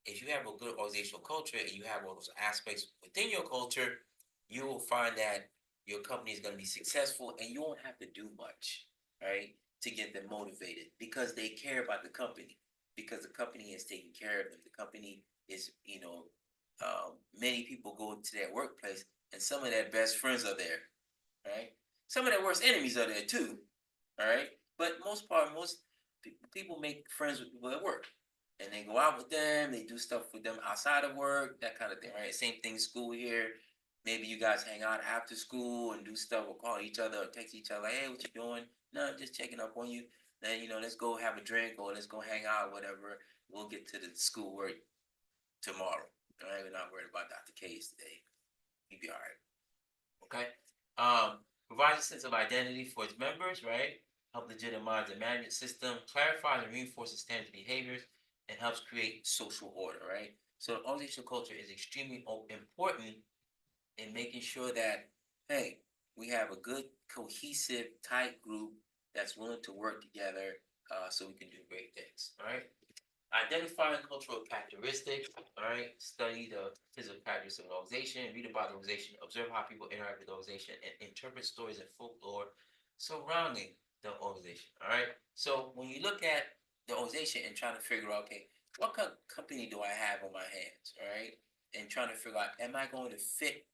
if you have a good organizational culture and you have all those aspects within your culture, you will find that your company is going to be successful, and you won't have to do much, right, to get them motivated because they care about the company, because the company is taking care of them. The company is, many people go into their workplace and some of their best friends are there, right? Some of their worst enemies are there too, all right? But most people make friends with people at work, and they go out with them. They do stuff with them outside of work, that kind of thing, right? Same thing, school here. Maybe you guys hang out after school and do stuff, or call each other, or text each other, like, hey, what you doing? No, just checking up on you. Then let's go have a drink or let's go hang out, whatever. We'll get to the school work tomorrow. All right, we're not worried about Dr. K's today. You'll be all right. Okay. Provides a sense of identity for its members, right? Help legitimize the management system, clarifies and reinforces standard behaviors, and helps create social order, right? So organizational culture is extremely important in making sure that, hey, we have a good, cohesive, tight group that's willing to work together so we can do great things, all right? Identifying cultural characteristics, all right? Study the physical characteristics of an organization, read about the organization, observe how people interact with the organization, and interpret stories and folklore surrounding the organization, all right? So when you look at the organization and trying to figure out, okay, what kind of company do I have on my hands, all right? And trying to figure out, am I going to fit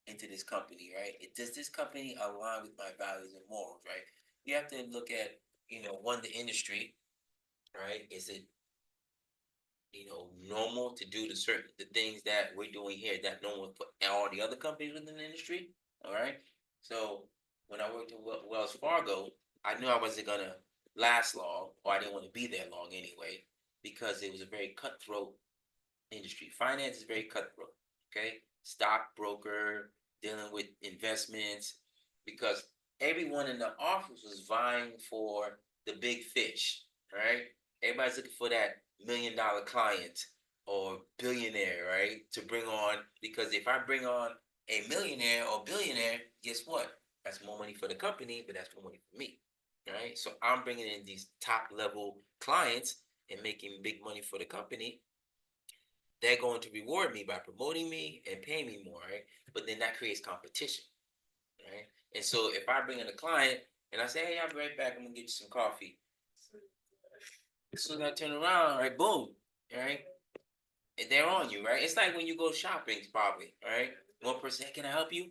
into this company, right? Does this company align with my values and morals, right? You have to look at, one, the industry, right? Is it normal to do the things that we're doing here that normal for all the other companies within the industry. All right. So when I worked at Wells Fargo, I knew I wasn't gonna last long, or I didn't want to be there long anyway, because it was a very cutthroat industry. Finance is very cutthroat. Okay, stockbroker, dealing with investments, because everyone in the office was vying for the big fish. Right, everybody's looking for that $1 million client or billionaire, right, to bring on. Because if I bring on a millionaire or billionaire, guess what? That's more money for the company, but that's more money for me, right? So I'm bringing in these top level clients and making big money for the company. They're going to reward me by promoting me and paying me more, right? But then that creates competition, right? And so if I bring in a client and I say, hey, I'll be right back, I'm gonna get you some coffee. As soon as I turn around, right, boom, right? And they're on you, right? It's like when you go shopping, probably, right? One person, hey, can I help you?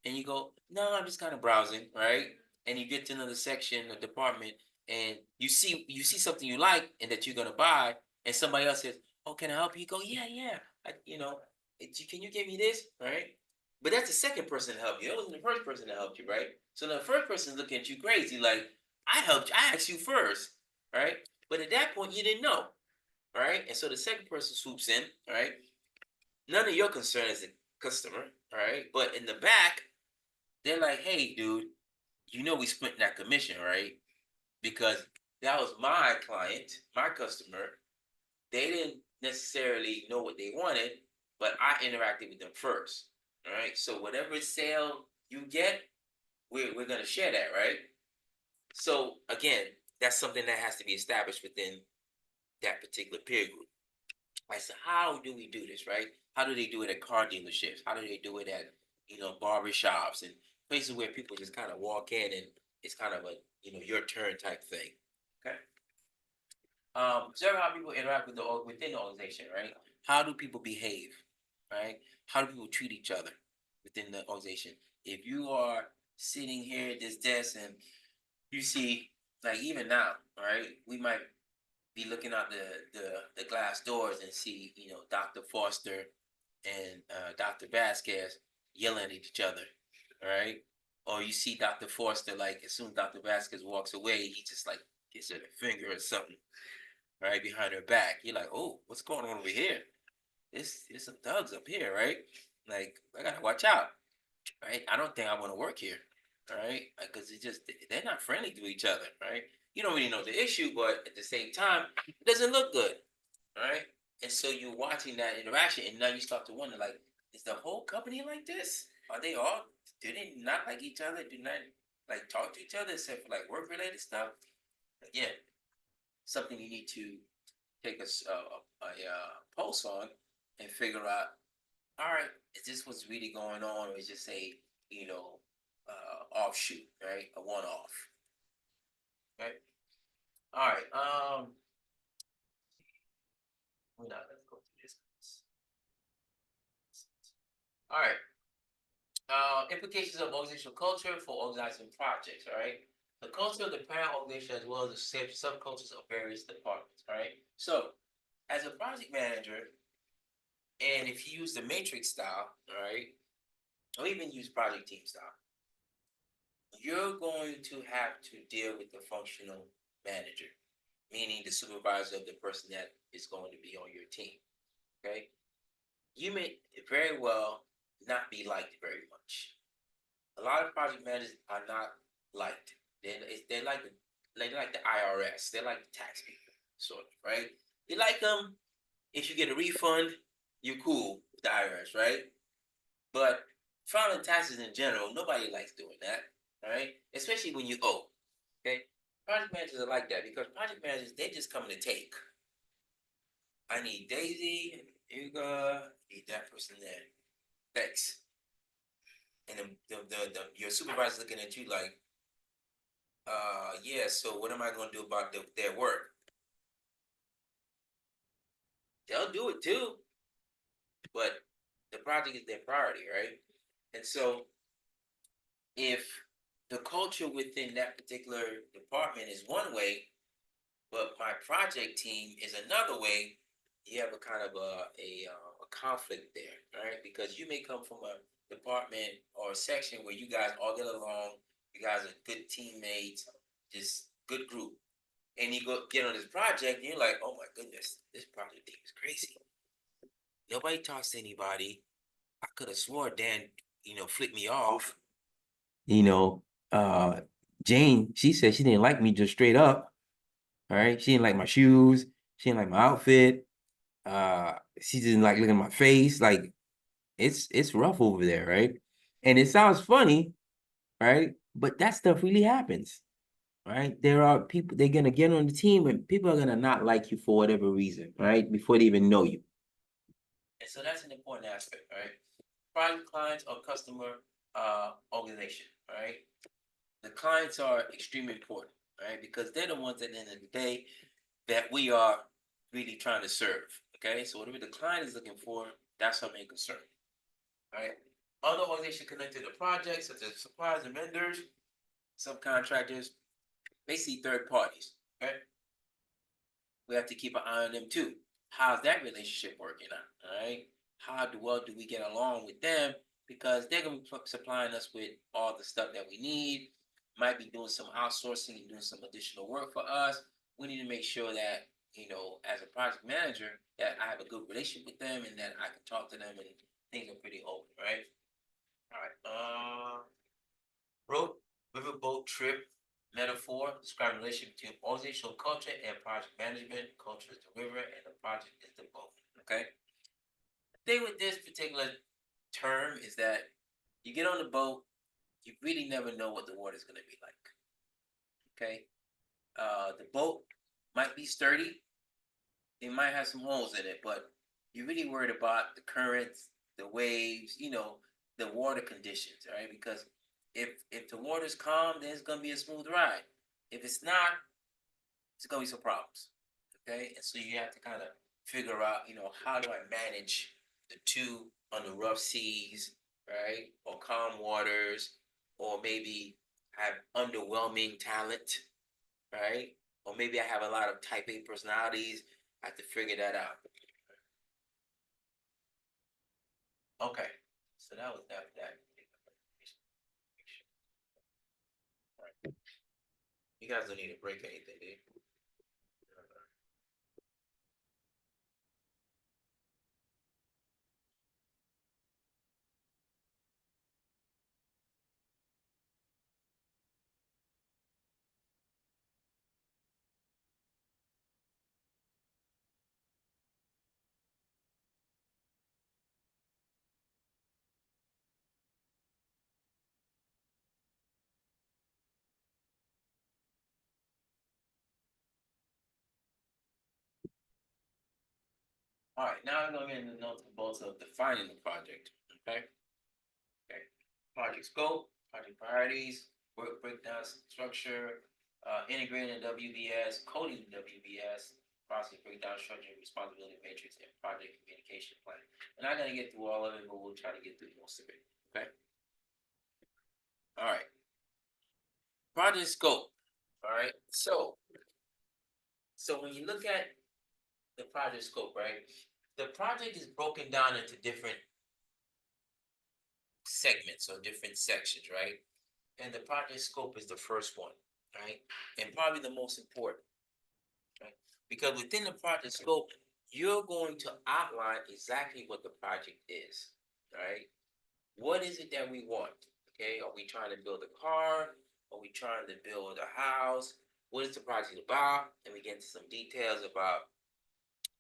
And you go, no, I'm just kind of browsing, right? And you get to another section or department, and you see something you like and that you're gonna buy, and somebody else says, oh, can I help you? You go, yeah, yeah. Can you give me this, right? But that's the second person to help you. It wasn't the first person to help you, right? So the first person looking at you crazy, like, I helped you, I asked you first, right? But at that point, you didn't know, right? And so the second person swoops in, right? None of your concern as a customer, right? But in the back, they're like, hey, dude, we split that commission, right? Because that was my client, my customer. They didn't necessarily know what they wanted, but I interacted with them first, right? So whatever sale you get, we're going to share that, right? So again, that's something that has to be established within that particular peer group. Right, so how do we do this, right? How do they do it at car dealerships? How do they do it at, barber shops and places where people just kind of walk in and it's kind of a, your turn type thing. Okay. Observe how people interact with within the organization, right? How do people behave, right? How do people treat each other within the organization? If you are sitting here at this desk and you see, like even now, right? We might be looking out the glass doors and see, Dr. Foster and Dr. Vasquez yelling at each other, right? Or you see Dr. Foster, like as soon as Dr. Vasquez walks away, he just like gets her a finger or something, right, behind her back. You're like, oh, what's going on over here? There's some thugs up here, right? Like, I gotta watch out, right? I don't think I want to work here, right? Because they're not friendly to each other, right? You don't really know the issue, but at the same time, it doesn't look good, right? And so you're watching that interaction, and now you start to wonder, like, is the whole company like this? Are they all? Do they not like each other? Do not like talk to each other except for like work related stuff? Again, something you need to take a pulse on and figure out. All right, is this what's really going on, or is just a offshoot, right? A one off, right? All right. Let's go through this. All right. Implications of organizational culture for organizing projects. All right. The culture of the parent organization as well as the subcultures of various departments. All right. So, as a project manager, and if you use the matrix style, all right, or even use project team style, you're going to have to deal with the functional manager, meaning the supervisor of the person that is going to be on your team. Okay. You may very well not be liked very much. A lot of project managers are not liked. They're like the IRS. They're like the tax people, sort of, right? You like them if you get a refund, you're cool with the IRS, right? But filing taxes in general, nobody likes doing that, right? Especially when you owe. Okay, project managers are like that because project managers they just come to take. I need Daisy and Hugo. Need that person there. Thanks. And your supervisor's looking at you like, yeah. So what am I going to do about their work? They'll do it too, but the project is their priority, right? And so if the culture within that particular department is one way, but my project team is another way, you have a kind of a conflict there, right? Because you may come from a department or a section where you guys all get along, you guys are good teammates, just good group, and you go get on this project, and you're like, oh my goodness, this project team is crazy. Nobody talks to anybody. I could have swore Dan, flipped me off. You know, uh, Jane, she said she didn't like me just straight up. All right. She didn't like my shoes. She didn't like my outfit. She didn't like looking at my face. Like it's rough over there, right? And it sounds funny, right? But that stuff really happens, right? There are people they're gonna get on the team and people are gonna not like you for whatever reason, right? Before they even know you. And so that's an important aspect, right? Private clients or customer organization, right? The clients are extremely important, right? Because they're the ones at the end of the day that we are really trying to serve. Okay, so whatever the client is looking for, that's our main concern. Right. Other organizations connected to projects such as suppliers and vendors, subcontractors, basically third parties. Okay. We have to keep an eye on them too. How's that relationship working out? All right. How well do we get along with them? Because they're going to be supplying us with all the stuff that we need. Might be doing some outsourcing and doing some additional work for us. We need to make sure that, as a project manager, that I have a good relationship with them and that I can talk to them and things are pretty open, right? All right. Road riverboat trip metaphor describing the relationship between organizational culture and project management. Culture is the river and the project is the boat. Okay. The thing with this particular term is that you get on the boat, you really never know what the water is going to be like. Okay. The boat might be sturdy. It might have some holes in it, but you're really worried about the currents, the waves, the water conditions, right? Because if the water's calm, then it's gonna be a smooth ride. If it's not, it's gonna be some problems. Okay, and so you have to kind of figure out, how do I manage the two on the rough seas, right, or calm waters, or maybe have underwhelming talent, right, or maybe I have a lot of type A personalities. I have to figure that out. Okay, so that was that. You guys don't need to break anything, do you? All right, now we're gonna get into the nuts and bolts of defining the project. Okay. Okay. Project scope, project priorities, work breakdown structure, integrating the WBS, coding the WBS, process breakdown structure, responsibility matrix, and project communication plan. We're not gonna get through all of it, but we'll try to get through most of it. Okay. All right. Project scope. All right. So when you look at the project scope, right, the project is broken down into different segments or different sections, right? And the project scope is the first one, right? And probably the most important, right? Because within the project scope, you're going to outline exactly what the project is, right? What is it that we want? Okay, are we trying to build a car? Are we trying to build a house? What is the project about? And we get into some details about,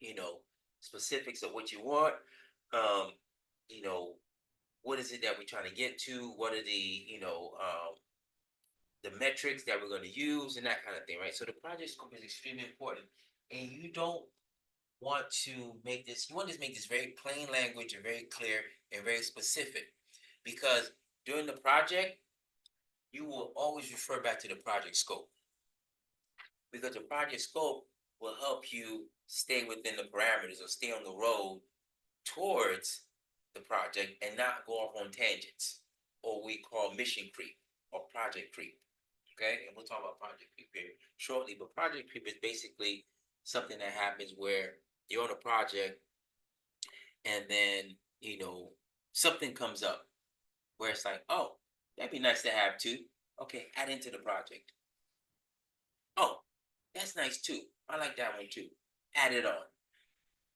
you know, specifics of what you want. Um, you know, what is it that we're trying to get to? What are the metrics that we're going to use and that kind of thing, right? So the project scope is extremely important, and you don't want to make this. You want to make this very plain language and very clear and very specific, because during the project, you will always refer back to the project scope, because the project scope will help you stay within the parameters or stay on the road towards the project and not go off on tangents, or we call mission creep or project creep. Okay, and we'll talk about project creep here shortly. But project creep is basically something that happens where you're on a project and then something comes up where it's like, oh, that'd be nice to have too. Okay, add into the project. Oh, that's nice too. I like that one too. Add it on.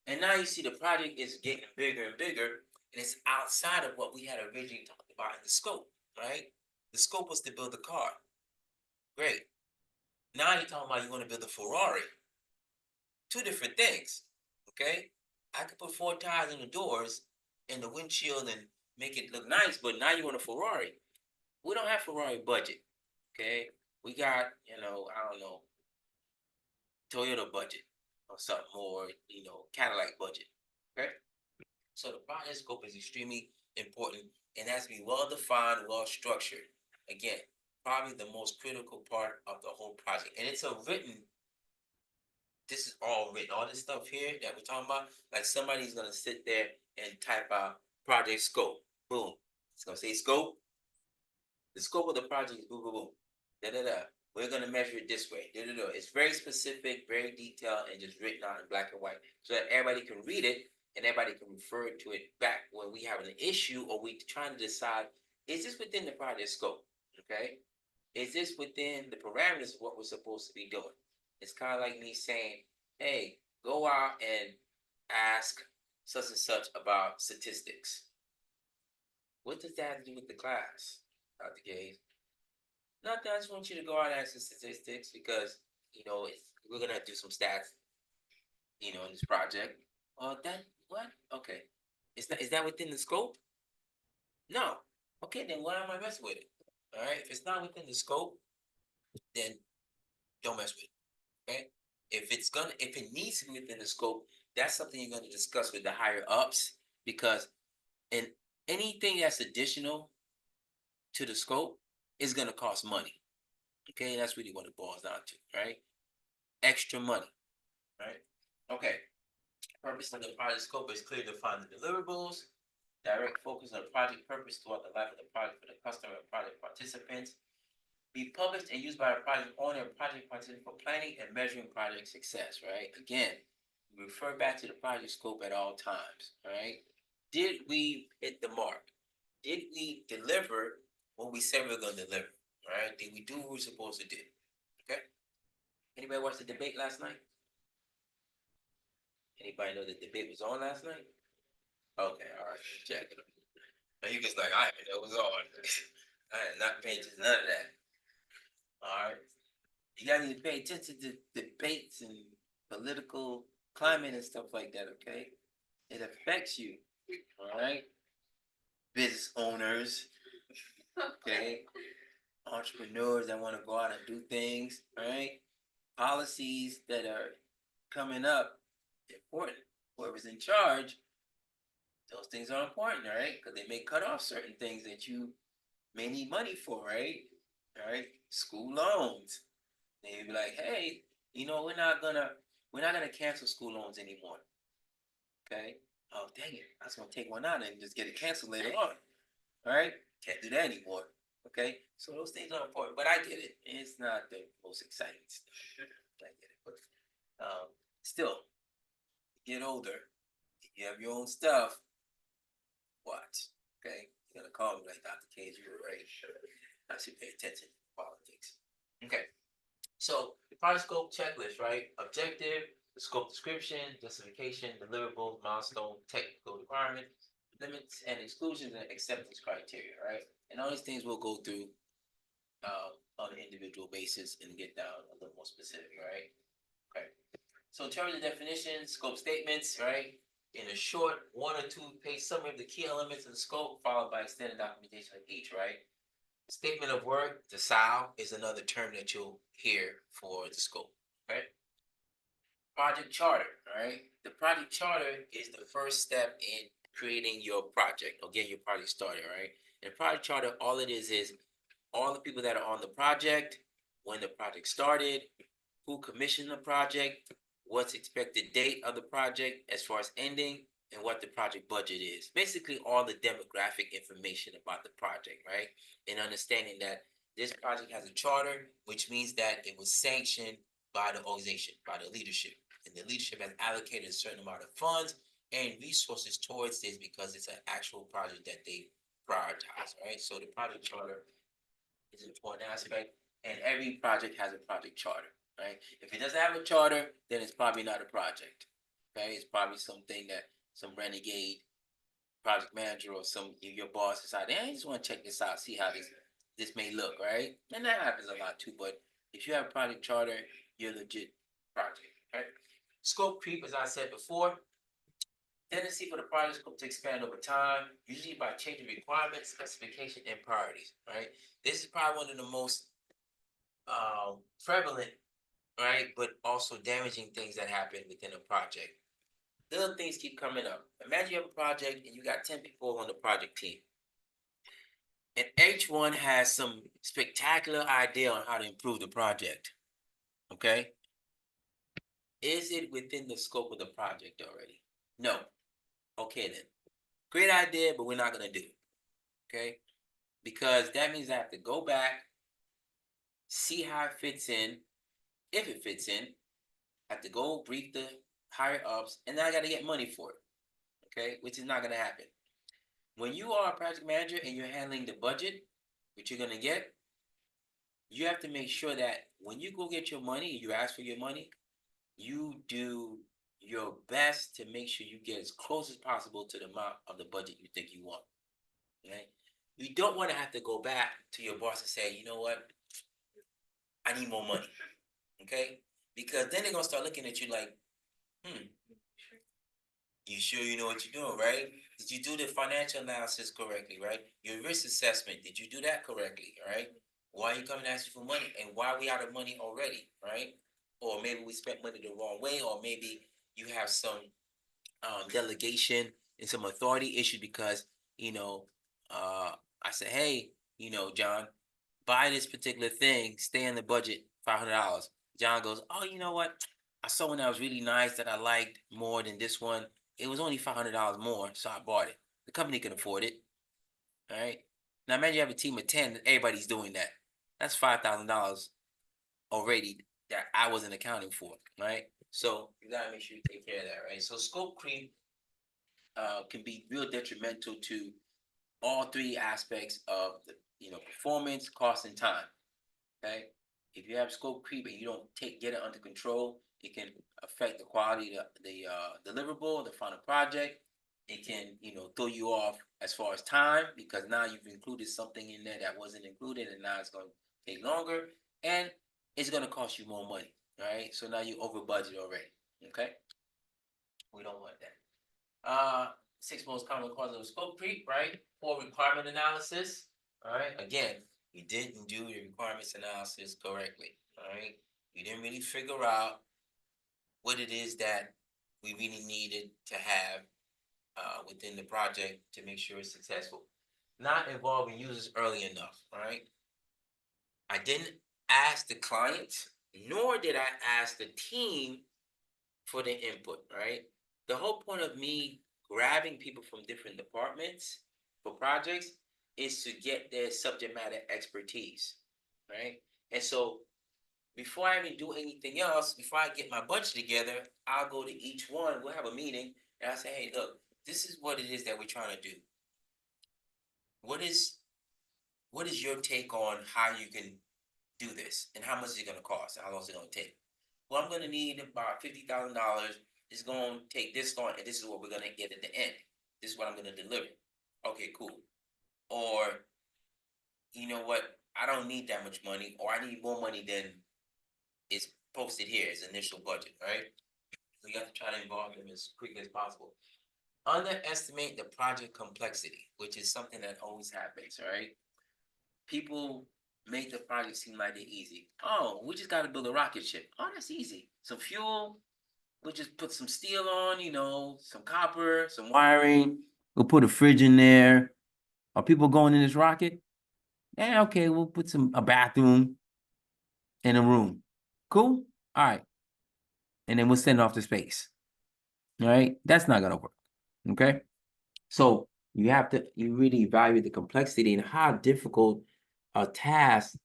And now you see the project is getting bigger and bigger, and it's outside of what we had originally talked about in the scope, right? The scope was to build a car. Great. Now you're talking about you want to build a Ferrari. Two different things. Okay? I could put 4 tires in the doors and the windshield and make it look nice, but now you want a Ferrari. We don't have Ferrari budget. Okay? We got, I don't know, Toyota budget or something more, Cadillac budget. Okay? So the project scope is extremely important and has to be well defined, well structured. Again, probably the most critical part of the whole project. And it's a written, this is all written. All this stuff here that we're talking about, like somebody's gonna sit there and type out project scope. Boom. It's gonna say scope. The scope of the project is boom, boom, boom. Da da da. We're gonna measure it this way. Da da da. It's very specific, very detailed, and just written out in black and white, so that everybody can read it and everybody can refer to it back when we have an issue or we trying to decide, is this within the project scope? Okay. Is this within the parameters of what we're supposed to be doing? It's kind of like me saying, hey, go out and ask such and such about statistics. What does that have to do with the class, Dr. Gaze? Nothing. I just want you to go out and ask the statistics because, we're going to do some stats, in this project. That, what? Okay. Is that within the scope? No. Okay, then why am I messing with it? All right. If it's not within the scope, then don't mess with it. Okay. If it needs to be within the scope, that's something you're going to discuss with the higher ups, because in anything that's additional to the scope, is gonna cost money. Okay, that's really what it boils down to, right? Extra money, right? Okay. Purpose of the project scope is clearly define the deliverables. Direct focus on the project purpose throughout the life of the project for the customer and project participants. Be published and used by a project owner and project participant for planning and measuring project success, right? Again, refer back to the project scope at all times, right? Did we hit the mark? Did we deliver what we said we were going to deliver, right? Did we do what we were supposed to do? Okay? Anybody watch the debate last night? Anybody know the debate was on last night? Okay, all right, check it. And you just like, I didn't know it was on. I am not paying attention to none of that. All right. You guys need to pay attention to debates and political climate and stuff like that, okay? It affects you. All right. Business owners, okay? Entrepreneurs that want to go out and do things, right? Policies that are coming up, important. Whoever's in charge, those things are important, all right? Because they may cut off certain things that you may need money for, right? All right, school loans. They be like, hey, we're not gonna cancel school loans anymore. Okay. Oh dang it! I was gonna take one out and just get it canceled later on. All right, can't do that anymore. Okay, so those things are important, but I get it. It's not the most exciting stuff. I get it, but still, get older. You have your own stuff. What? Okay, you're gonna call me like Dr. Cage. You were right. I should pay attention to politics. Okay. So the project scope checklist, right? Objective, the scope description, justification, deliverables, milestone, technical requirement, limits and exclusions, and acceptance criteria, right? And all these things we'll go through on an individual basis and get down a little more specific, right? Okay. So in terms of definitions, scope statements, right? In a short 1 or 2 page summary of the key elements of the scope, followed by extended documentation of each, right? Statement of work, the SAL, is another term that you'll hear for the scope. Okay. Project charter. All right. The project charter is the first step in creating your project or getting your project started. Right. And the project charter, all it is all the people that are on the project, when the project started, who commissioned the project, what's expected date of the project as far as ending, and what the project budget is. Basically, all the demographic information about the project, right? And understanding that this project has a charter, which means that it was sanctioned by the organization, by the leadership. And the leadership has allocated a certain amount of funds and resources towards this because it's an actual project that they prioritize, right? So the project charter is an important aspect, and every project has a project charter, right? If it doesn't have a charter, then it's probably not a project, okay? It's probably something that some renegade project manager or your boss decided, hey, I just want to check this out, see how this may look, right? And that happens a lot too, but if you have a project charter, you're a legit project, right? Scope creep, as I said before, tendency for the project scope to expand over time, usually by changing requirements, specification, and priorities, right? This is probably one of the most prevalent, right, but also damaging things that happen within a project. Little things keep coming up. Imagine you have a project and you got 10 people on the project team. And each one has some spectacular idea on how to improve the project. Okay? Is it within the scope of the project already? No. Okay then. Great idea, but we're not going to do it. Okay? Because that means I have to go back, see how it fits in, if it fits in. I have to go brief the higher ups, and then I got to get money for it. Okay? Which is not going to happen. When you are a project manager and you're handling the budget, which you're going to get, you have to make sure that when you go get your money, you ask for your money, you do your best to make sure you get as close as possible to the amount of the budget you think you want. Okay? You don't want to have to go back to your boss and say, you know what? I need more money. Okay? Because then they're going to start looking at you like, you sure you know what you're doing, right? Did you do the financial analysis correctly, right? Your risk assessment, did you do that correctly, right? Why are you coming to ask you for money? And why are we out of money already, right? Or maybe we spent money the wrong way, or maybe you have some delegation and some authority issue because, I said, hey, John, buy this particular thing, stay in the budget, $500. John goes, oh, you know what? I saw one that was really nice that I liked more than this one. It was only $500 more, so I bought it. The company can afford it. All right. Now imagine you have a team of 10, everybody's doing that. That's $5,000 already that I wasn't accounting for, right? So you gotta make sure you take care of that, right? So scope creep can be real detrimental to all three aspects of the performance, cost, and time. Okay, if you have scope creep and you don't get it under control, it can affect the quality of the deliverable, the final project. It can throw you off as far as time because now you've included something in there that wasn't included, and now it's going to take longer, and it's going to cost you more money. All right, so now you over budget already. Okay, we don't want that. Six most common causes of scope creep, right? Poor requirement analysis. All right, again, we didn't do the requirements analysis correctly. All right, we didn't really figure out what it is that we really needed to have within the project to make sure it's successful. Not involving users early enough. All right, I didn't ask the client, nor did I ask the team for the input. Right, the whole point of me grabbing people from different departments for projects is to get their subject matter expertise, right? And so before I even do anything else, before I get my budget together, I'll go to each one. We'll have a meeting, and I say, "Hey, look, this is what it is that we're trying to do. What is your take on how you can do this, and how much is it going to cost? How long is it going to take? Well, I'm going to need about $50,000. It's going to take this long, and this is what we're going to get at the end. This is what I'm going to deliver. Okay, cool. Or, you know what? I don't need that much money, or I need more money than is posted here as initial budget, right? So you have to try to involve them as quick as possible. Underestimate the project complexity, which is something that always happens, right? People make the project seem like they're easy. Oh, we just got to build a rocket ship. Oh, that's easy. Some fuel. We'll just put some steel on, some copper, some wiring. We'll put a fridge in there. Are people going in this rocket? Yeah, okay, we'll put a bathroom and a room. Cool? All right. And then we'll send it off to space. All right? That's not gonna work. Okay? So you really evaluate the complexity and how difficult a task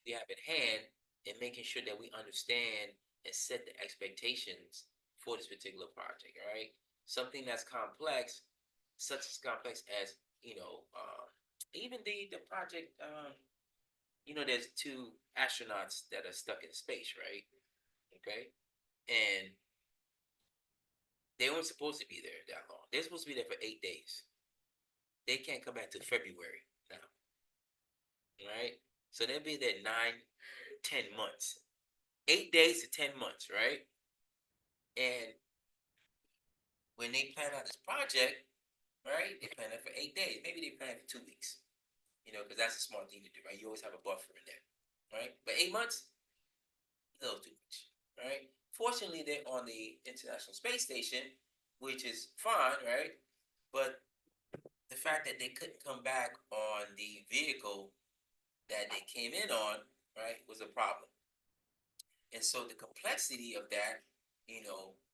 you have at hand, and making sure that we understand and set the expectations for this particular project. All right? Something that's complex, such as complex as, even the project, there's two astronauts that are stuck in space, right? Okay. And they weren't supposed to be there that long. They're supposed to be there for 8 days. They can't come back till February now. Right? So they'll be there 9, 10 months. 8 days to 10 months, right? And when they plan out this project, right, they plan it for 8 days. Maybe they plan it for 2 weeks. Because that's a smart thing to do, right? You always have a buffer in there. Right? But 8 months, a little too much. Right? Fortunately, they're on the International Space Station, which is fine, right? But the fact that they couldn't come back on the vehicle that they came in on, right, was a problem. And so the complexity of that,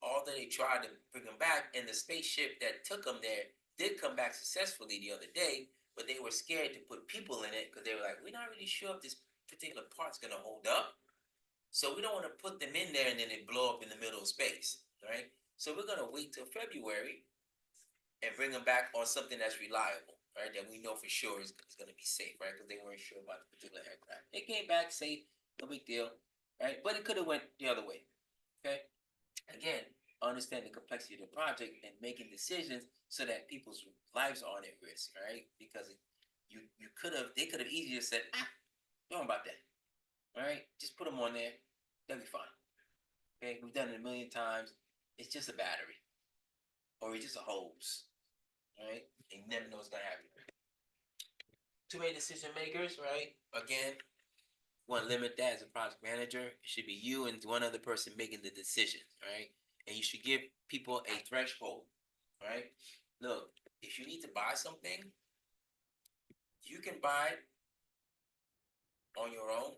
although they tried to bring them back, and the spaceship that took them there did come back successfully the other day, but they were scared to put people in it because they were like, we're not really sure if this particular part's going to hold up. So we don't want to put them in there and then they blow up in the middle of space, right? So we're going to wait till February and bring them back on something that's reliable, right? That we know for sure is going to be safe, right? Because they weren't sure about the particular aircraft. It came back safe, no big deal, right? But it could have went the other way, okay? Again, understand the complexity of the project and making decisions so that people's lives aren't at risk, right? Because they could have easily said, don't worry about that, all right? Just put them on there, they'll be fine. Okay, we've done it a million times. It's just a battery, or it's just a hose. All right, and you never know what's gonna happen. Too many decision makers, right? Again, want to limit that as a project manager. It should be you and one other person making the decision, right? And you should give people a threshold, right? Look, if you need to buy something, you can buy it on your own,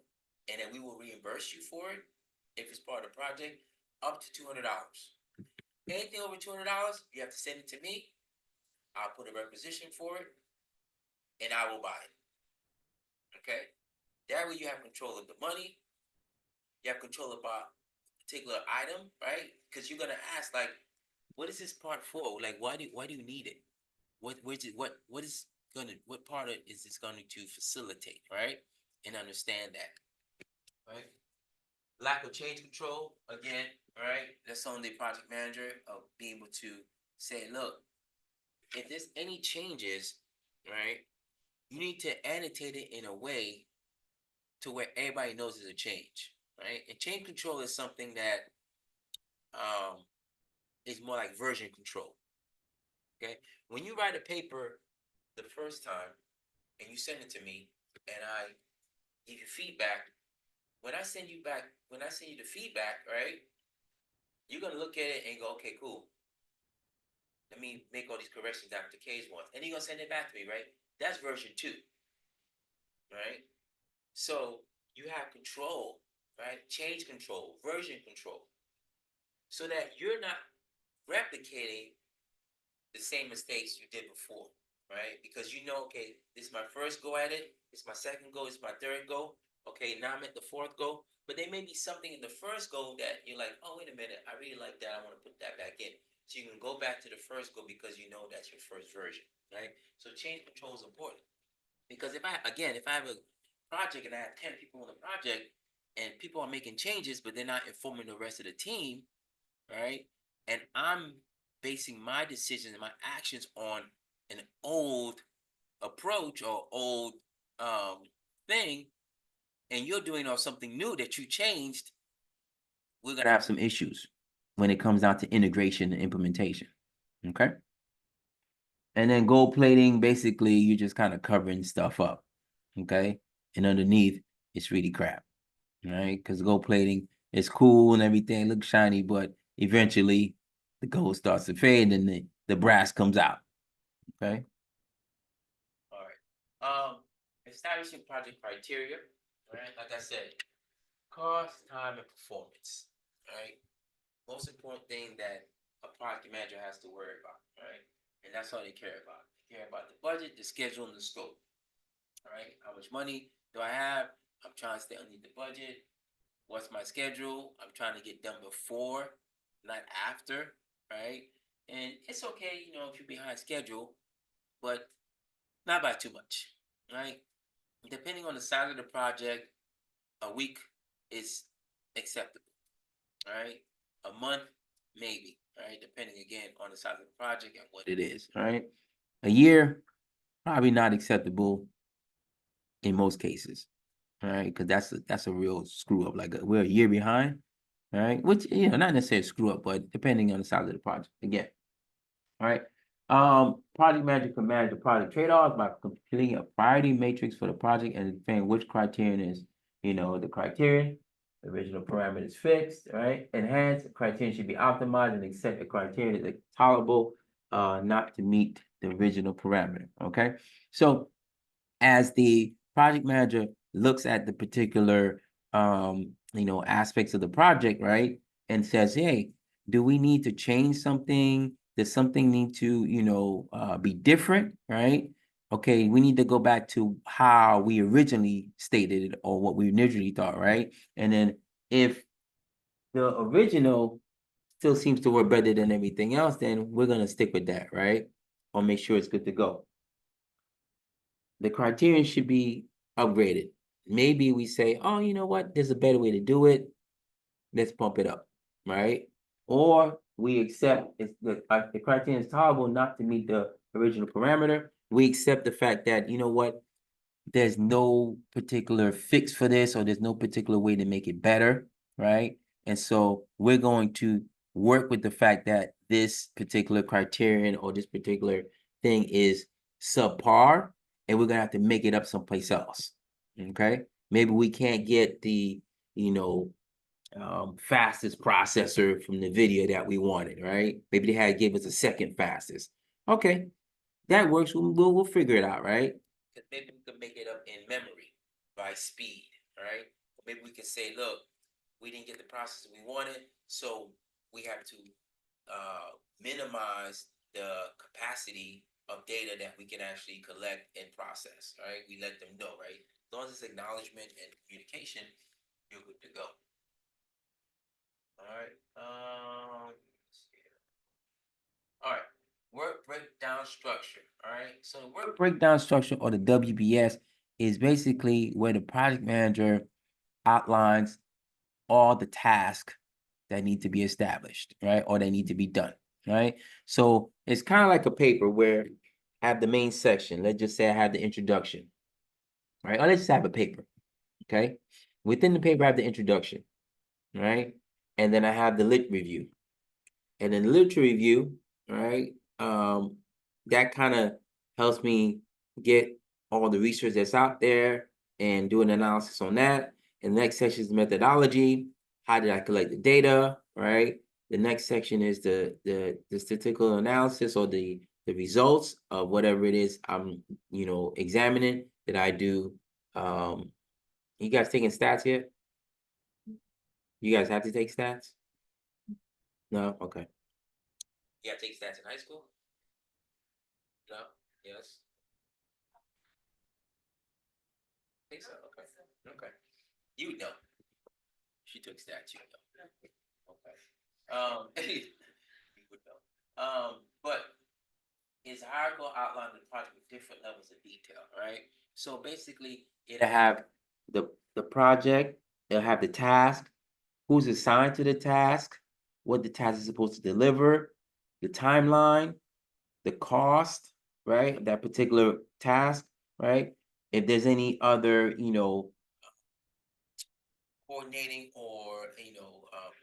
and then we will reimburse you for it if it's part of the project, up to $200. Anything over $200, you have to send it to me. I'll put a requisition for it, and I will buy it. Okay? That way you have control of the money. You have control about a particular item, right? Because you're gonna ask, like, what is this part for? Like, why do you need it? What is gonna what part of is this going to facilitate, right? And understand that, right? Lack of change control, again, right? That's on the project manager of being able to say, look, if there's any changes, right, you need to annotate it in a way to where everybody knows there's a change, right? And change control is something that um is more like version control. Okay, when you write a paper the first time and you send it to me and I give you feedback, when I send you the feedback, right, you're gonna look at it and go, okay, cool. Let me make all these corrections after K's ones, and you're gonna send it back to me, right? That's version 2, right? So you have control, right? Change control, version control, so that you're not replicating the same mistakes you did before, right? Because you know, okay, this is my first go at it, it's my second go, it's my third go. Okay, now I'm at the fourth go, but there may be something in the first go that you're like, oh, wait a minute, I really like that, I want to put that back in. So you can go back to the first go because you know that's your first version, right? So change control is important because if I have a project and I have 10 people on the project and people are making changes, but they're not informing the rest of the team, right? And I'm basing my decisions and my actions on an old approach or old um, thing, and you're doing on something new that you changed, we're gonna have some issues when it comes down to integration and implementation. Okay. And then gold plating, basically, you're just kind of covering stuff up. Okay. And underneath, it's really crap. Right? Because gold plating is cool and everything, looks shiny, but eventually the gold starts to fade and the brass comes out. Okay. All right. Establishing project criteria. Right. Like I said, cost, time, and performance. Right. Most important thing that a project manager has to worry about. Right. And that's all they care about. They care about the budget, the schedule, and the scope. All right. How much money do I have? I'm trying to stay underneath the budget. What's my schedule? I'm trying to get done before, not after, right? And it's okay, if you're behind schedule, but not by too much, right? Depending on the size of the project, a week is acceptable, right? A month, maybe, right? Depending again on the size of the project and what it is, right? A year, probably not acceptable in most cases, right? Because that's a real screw up. Like we're a year behind, right? Which not necessarily screw up, but depending on the size of the project. Again, all right. Project manager can manage the project trade-offs by completing a priority matrix for the project and defining which criterion is, the criterion. The original parameter is fixed, right? Enhanced criterion should be optimized and accept the criterion is tolerable, not to meet the original parameter. Okay. So as the project manager looks at the particular aspects of the project, right, and says, hey, do we need to change something? Does something need to be different, right? Okay, we need to go back to how we originally stated it or what we originally thought, right? And then if the original still seems to work better than everything else, then we're going to stick with that, right? Or make sure it's good to go. The criterion should be upgraded. Maybe we say, oh, you know what? There's a better way to do it. Let's bump it up, right? Or we accept the criterion is tolerable not to meet the original parameter. We accept the fact that, you know what? There's no particular fix for this, or there's no particular way to make it better, right? And so we're going to work with the fact that this particular criterion or this particular thing is subpar, and we're gonna have to make it up someplace else. Okay, maybe we can't get the fastest processor from the video that we wanted, right? Maybe they had to give us a second fastest. Okay, that works. We'll figure it out, right? Maybe we can make it up in memory by speed, all right? Maybe we can say, look, we didn't get the process we wanted, so we have to minimize the capacity of data that we can actually collect and process, all right? We let them know, right? As long as it's acknowledgement and communication, you're good to go. All right. Let's see here. All right. Work breakdown structure. All right. So the work breakdown structure, or the WBS, is basically where the project manager outlines all the tasks that need to be established, right? Or they need to be done, right? So it's kind of like a paper where I have the main section. Let's just say I have the introduction, right? Or let's just have a paper, okay? Within the paper, I have the introduction, right? And then I have the lit review. And then the literature review, right? That kind of helps me get all the research that's out there and do an analysis on that. And the next section is the methodology. How did I collect the data, right? The next section is the statistical analysis, or the results of whatever it is I'm examining that I do. You guys taking stats here? You guys have to take stats? No? Okay. You have to take stats in high school? No? Yes? I think so. Okay. Okay. You know. She took stats, you know. Okay. You would know. But it's hierarchical outline of the project with different levels of detail, right? So basically, it'll have the project, it'll have the task, who's assigned to the task, what the task is supposed to deliver, the timeline, the cost, right, of that particular task, right? If there's any other, coordinating or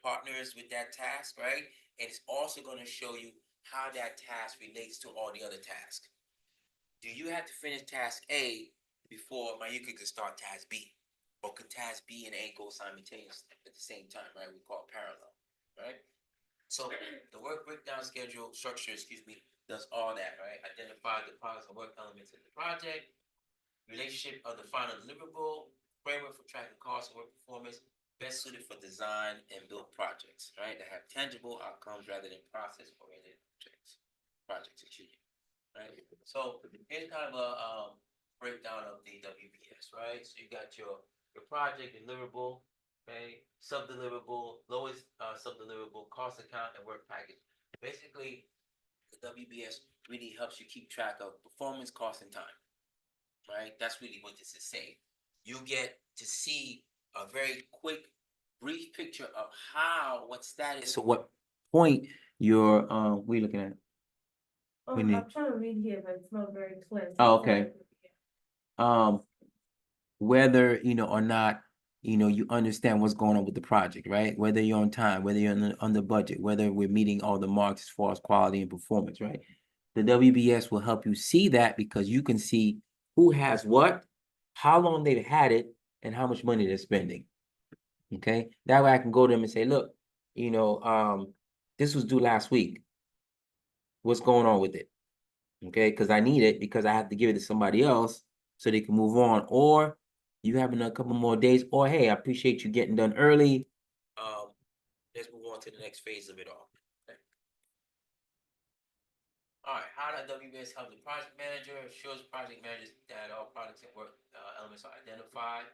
partners with that task, right? And it's also going to show you how that task relates to all the other tasks. Do you have to finish task A before Mayuka can start task B? Or can task B and A go simultaneously at the same time, right? We call it parallel, right? So the work breakdown schedule structure, does all that, right? Identify the products and work elements of the project, relationship of the final deliverable, framework for tracking costs and work performance, best suited for design and build projects, right? That have tangible outcomes rather than process-oriented projects, right? So here's kind of a breakdown of the WBS, right? So you got your project deliverable, okay, sub-deliverable, lowest sub-deliverable, cost account, and work package. Basically, the WBS really helps you keep track of performance, cost, and time, right? That's really what this is saying. You get to see a very quick, brief picture of what status, so what point you're, what are you looking at? I'm trying to read here, but it's not very clear. Oh, okay. Whether or not you understand what's going on with the project, right? Whether you're on time, whether you're on the budget, whether we're meeting all the marks as far as quality and performance, right? The WBS will help you see that, because you can see who has what, how long they've had it, and how much money they're spending. Okay, that way I can go to them and say, look, this was due last week. What's going on with it? Okay, because I need it, because I have to give it to somebody else so they can move on. Or you having a couple more days, or hey, I appreciate you getting done early. Let's move on to the next phase of it all. Okay. All right, how does WBS help the project manager? Shows project managers that all projects and work elements are identified.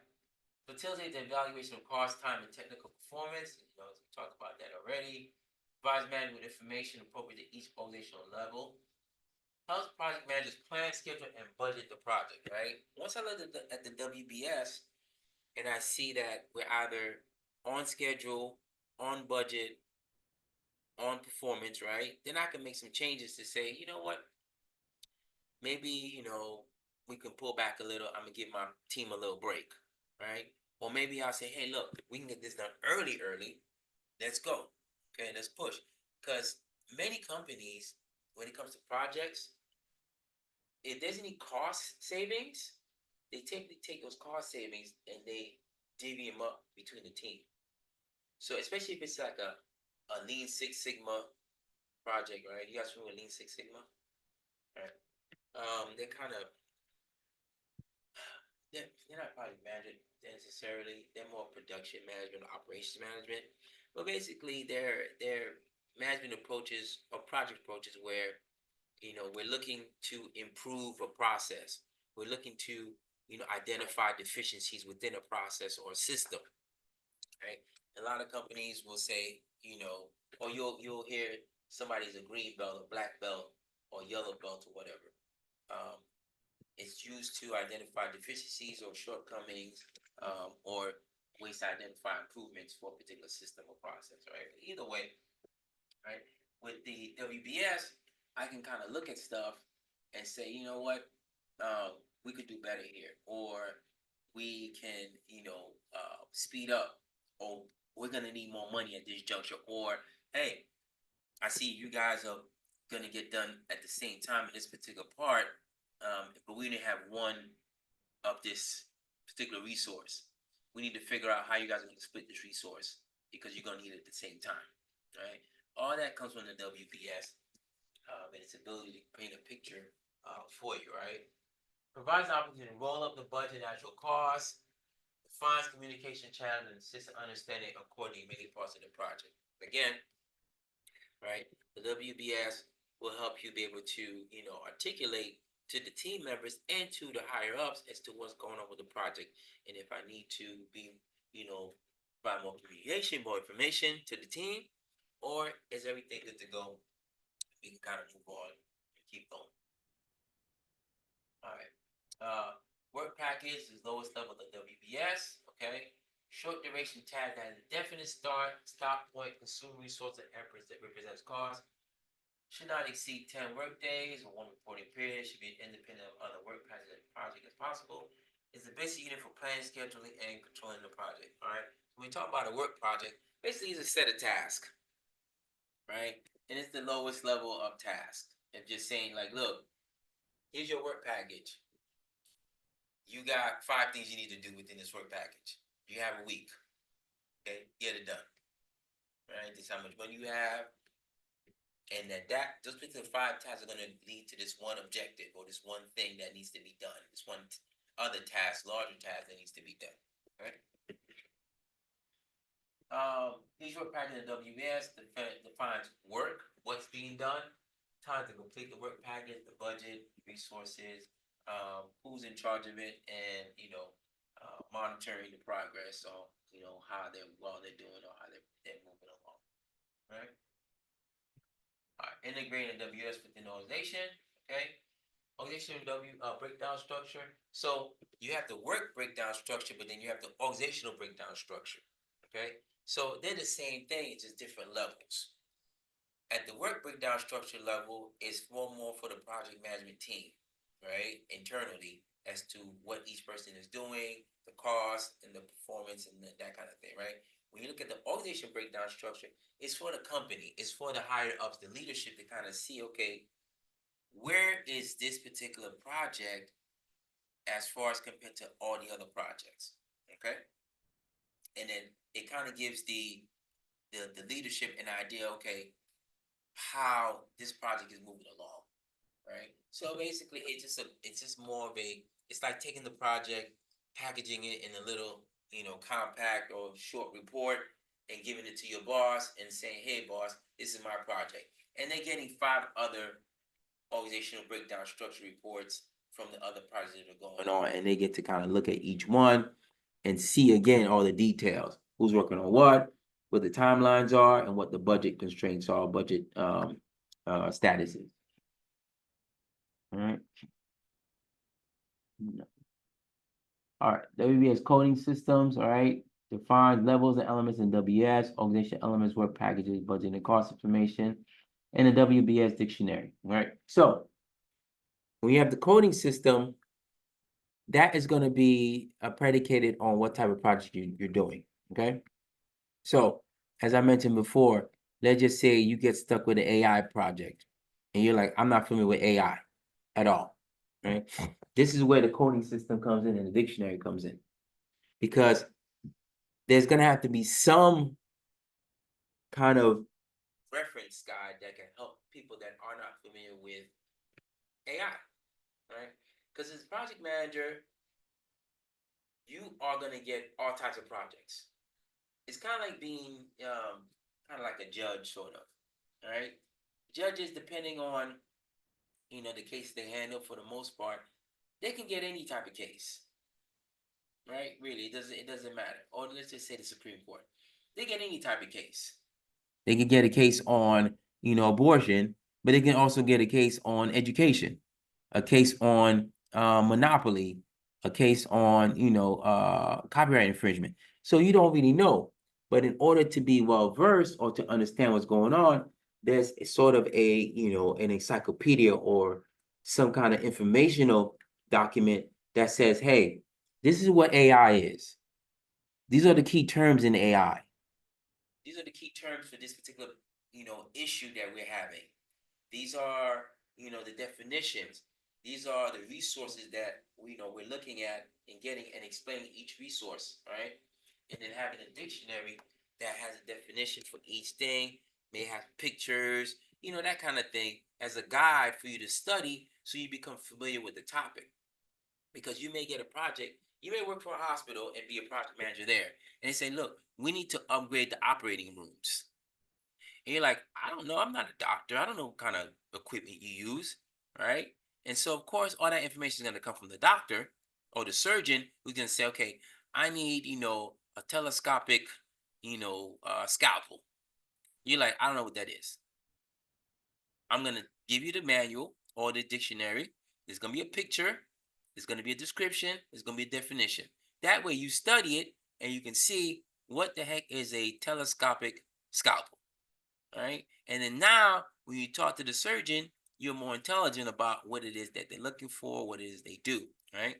Facilitate the evaluation of cost, time, and technical performance. We talked about that already. Provides management with information appropriate to each organizational level. Helps project managers plan, schedule, and budget the project, right? Once I look at the WBS and I see that we're either on schedule, on budget, on performance, right? Then I can make some changes to say, you know what? Maybe, we can pull back a little. I'm going to give my team a little break, right? Or maybe I'll say, hey, look, we can get this done early. Let's go. Okay, let's push. Because many companies, when it comes to projects, if there's any cost savings, they typically take those cost savings and they divvy them up between the team. So especially if it's like a Lean Six Sigma project, right? You guys familiar with Lean Six Sigma? Right. They're kind of they're not project management necessarily. They're more production management, operations management. But basically, they're management approaches or project approaches where we're looking to improve a process. We're looking to identify deficiencies within a process or a system. Right? A lot of companies will say, or you'll hear somebody's a green belt, a black belt, or yellow belt, or whatever. It's used to identify deficiencies or shortcomings, or ways to identify improvements for a particular system or process, right? Either way, right? With the WBS, I can kind of look at stuff and say, you know what, we could do better here, or we can, speed up, or we're gonna need more money at this juncture, or hey, I see you guys are gonna get done at the same time in this particular part, but we didn't have one of this particular resource. We need to figure out how you guys are going to split this resource because you're going to need it at the same time, right? All that comes from the WBS, and its ability to paint a picture for you, right? Provides an opportunity to roll up the budget and actual costs, defines communication channels, and assists in understanding and coordinating many parts of the project. Again, right? The WBS will help you be able to, articulate to the team members and to the higher ups as to what's going on with the project. And if I need to be, provide more communication, more information to the team, or is everything good to go? We can kind of move on and keep going. All right. Work package is lowest level of the WBS. Okay. Short duration task that has a definite start, stop point, consume resource and efforts that represents cost. Should not exceed 10 work days or one reporting period. Should be independent of other work patterns of the project as possible. Is the basic unit for planning, scheduling, and controlling the project. All right. When we talk about a work project, basically it's a set of tasks, right? And it's the lowest level of task. And just saying, like, look, here's your work package. You got 5 things you need to do within this work package. You have a week. Okay, get it done. Right? This is how much money you have. And those particular 5 tasks are going to lead to this one objective or this one thing that needs to be done. This one other task, larger task that needs to be done. Right? These work package in WBS defines work, what's being done, time to complete the work package, the budget, resources, who's in charge of it, and monitoring the progress on how they're doing or how they're moving along. Right? Integrating WS within the organization. Okay. Organization breakdown structure. So you have the work breakdown structure, but then you have the organizational breakdown structure. Okay. So they're the same thing, it's just different levels. At the work breakdown structure level, it's more for the project management team, right? Internally, as to what each person is doing, the cost and the performance and that kind of thing, right? When you look at the organization breakdown structure, it's for the company, it's for the higher ups, the leadership to kind of see, okay, where is this particular project as far as compared to all the other projects, okay? And then it kind of gives the leadership an idea, okay, how this project is moving along, right? So basically, it's just more of it's like taking the project, packaging it in a little, compact or short report, and giving it to your boss and saying, "Hey, boss, this is my project." And they're getting 5 other organizational breakdown structure reports from the other projects that are going on, and they get to kind of look at each one and see again all the details, who's working on what the timelines are, and what the budget constraints are, budget status is. All right. All right, WBS coding systems, all right, defines levels and elements in WS, organization elements, work packages, budget and cost information, and the WBS dictionary, all right? So when you have the coding system, that is going to be predicated on what type of project you're doing, okay? So as I mentioned before, let's just say you get stuck with an AI project and you're like, I'm not familiar with AI at all, right? This is where the coding system comes in and the dictionary comes in, because there's going to have to be some kind of reference guide that can help people that are not familiar with AI, right? Because as a project manager, you are gonna get all types of projects. It's kind of like being kind of like a judge, sort of. All right, judges, depending on the case they handle, for the most part, they can get any type of case, right? Really, it doesn't matter. Or let's just say the Supreme Court, they get any type of case. They can get a case on abortion, but they can also get a case on education, a case on monopoly, a case on copyright infringement. So you don't really know. But in order to be well versed or to understand what's going on, there's sort of an encyclopedia or some kind of informational document that says, hey, this is what AI is. These are the key terms in AI. These are the key terms for this particular, issue that we're having. These are, the definitions. These are the resources that we're looking at and getting and explaining each resource, right? And then having a dictionary that has a definition for each thing, may have pictures, that kind of thing, as a guide for you to study so you become familiar with the topic. Because you may get a project, you may work for a hospital and be a project manager there. And they say, look, we need to upgrade the operating rooms. And you're like, I don't know, I'm not a doctor. I don't know what kind of equipment you use, right? And so, of course, all that information is going to come from the doctor or the surgeon who's going to say, okay, I need, a telescopic, scalpel. You're like, I don't know what that is. I'm going to give you the manual or the dictionary. There's going to be a picture. There's going to be a description. There's going to be a definition. That way you study it and you can see what the heck is a telescopic scalpel. All right. And then now when you talk to the surgeon, you're more intelligent about what it is that they're looking for, what it is they do. Right.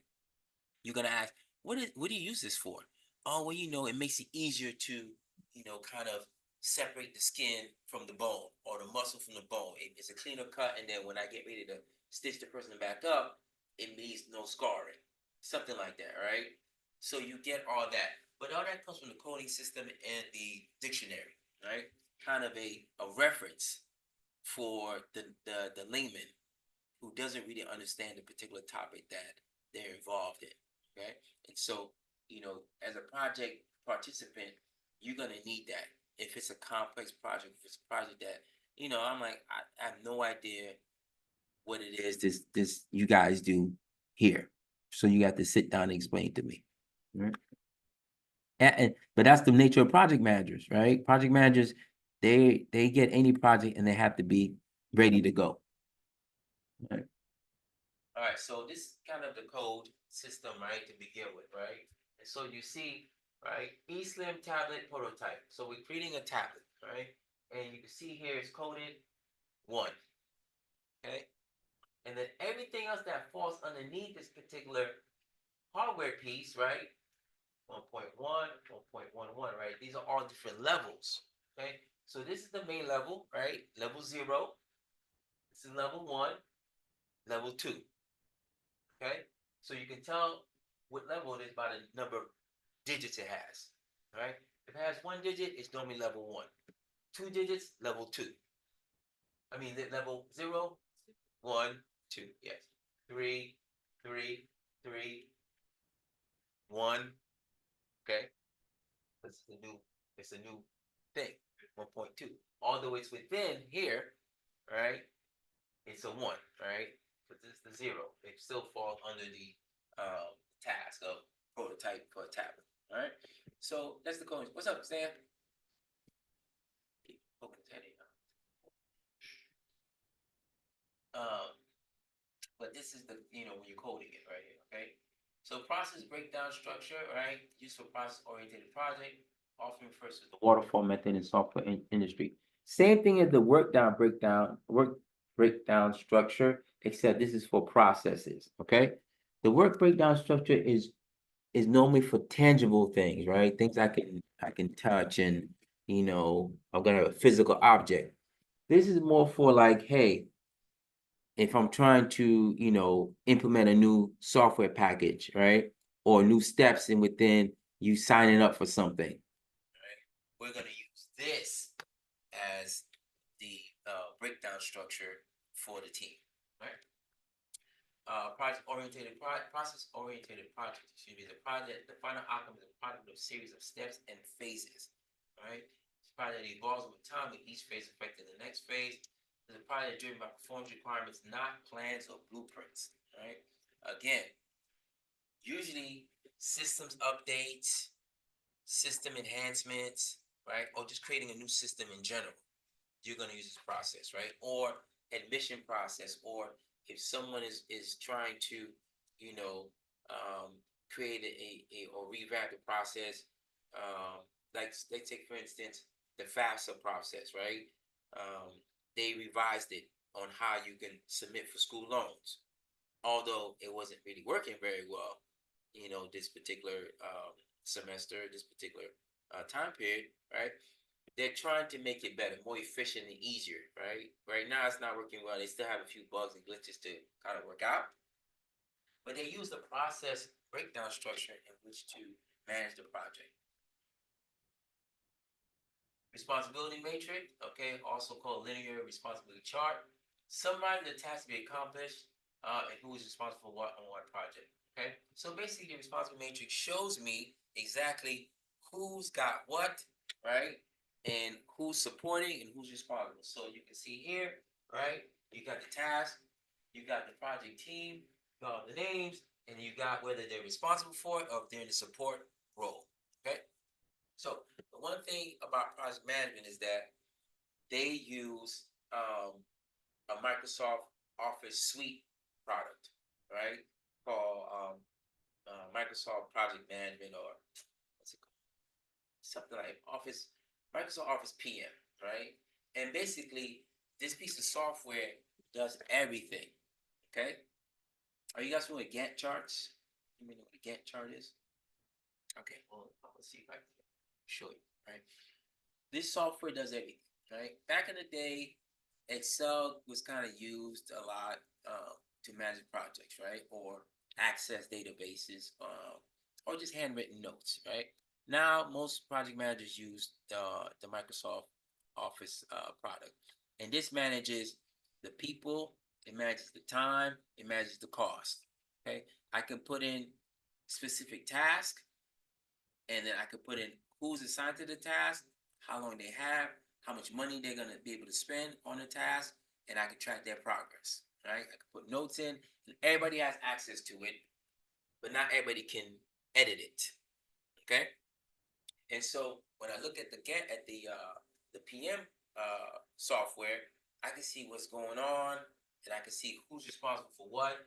You're going to ask, what do you use this for? Oh, well, it makes it easier to, kind of separate the skin from the bone or the muscle from the bone. It's a cleaner cut. And then when I get ready to stitch the person back up, it means no scarring. Something like that. Right. So you get all that. But all that comes from the coding system and the dictionary. Right. Kind of a reference for the layman who doesn't really understand the particular topic that they're involved in. Okay. And so, as a project participant, you're gonna need that. If it's a complex project, if it's a project that, I'm like, I have no idea what it is this you guys do here. So you got to sit down and explain to me. Right? But that's the nature of project managers, right? Project managers, they get any project and they have to be ready to go. Right. All right, so this is kind of the code system, right, to begin with, right? And so you see, right, eSlim tablet prototype. So we're creating a tablet, right? And you can see here it's coded 1, okay? And then everything else that falls underneath this particular hardware piece, right? 1.1, 1.11, right? These are all different levels, okay? So this is the main level, right? Level 0. This is level 1, level 2, okay? So you can tell what level it is by the number of digits it has, right? If it has 1 digit, it's normally level 1. 2 digits, level 2. I mean, level 0, 1, 2, yes. 3, 3, 3, 1, okay? It's a new thing, 1.2. All the way to within here, right? It's a 1, right? But this is the 0. It still falls under the task of prototype for a tablet. All right. So that's the code. What's up, Stan? But this is the when you're coding it right here. Okay. So process breakdown structure, right? Used for process oriented project, often refers to the waterfall method in software industry. Same thing as the work breakdown structure, except this is for processes. Okay. The work breakdown structure is normally for tangible things, right? Things I can touch and I'm gonna have a physical object. This is more for like, hey, if I'm trying to, implement a new software package, right? Or new steps in within you signing up for something. Right? We're gonna use this as the breakdown structure for the team, right? process-oriented project, excuse me, the final outcome is a product of a series of steps and phases, right? It's a project that evolves with time, with each phase affecting the next phase. It's a project driven by performance requirements, not plans or blueprints, right? Again, usually systems updates, system enhancements, right? Or just creating a new system in general. You're going to use this process, right? Or admission process, or if someone is trying to, you know, create or revamp the process, like let's take for instance the FAFSA process, right? Um, they revised it on how you can submit for school loans, although it wasn't really working very well, this particular semester, this particular time period, right? They're trying to make it better, more efficient and easier, right? Right now it's not working well. They still have a few bugs and glitches to kind of work out, but they use the process breakdown structure in which to manage the project. Responsibility matrix, okay, also called linear responsibility chart. Summarize the tasks to be accomplished and who is responsible for what on what project. Okay, so basically the responsibility matrix shows me exactly who's got what, right, and who's supporting and who's responsible. So you can see here, right, you got the task, you got the project team, you got all the names, and you got whether they're responsible for it or if they're in the support role. Okay. So the one thing about project management is that they use a Microsoft Office suite product, right? Called Microsoft Project Management, or what's it called? Something like Microsoft Office PM, right? And basically, this piece of software does everything. Okay. Are you guys familiar with Gantt charts? You know what a Gantt chart is? Okay. Well, let's see if I can show you. Right. This software does everything, right? Back in the day, Excel was kind of used a lot to manage projects, right? Or access databases, or just handwritten notes, right? Now, most project managers use the Microsoft Office product. And this manages the people, it manages the time, it manages the cost, okay? I can put in specific tasks, and then I could put in who's assigned to the task, how long they have, how much money they're gonna be able to spend on the task, and I can track their progress. Right? I can put notes in, and everybody has access to it, but not everybody can edit it. Okay. And so when I look at the PM software, I can see what's going on, and I can see who's responsible for what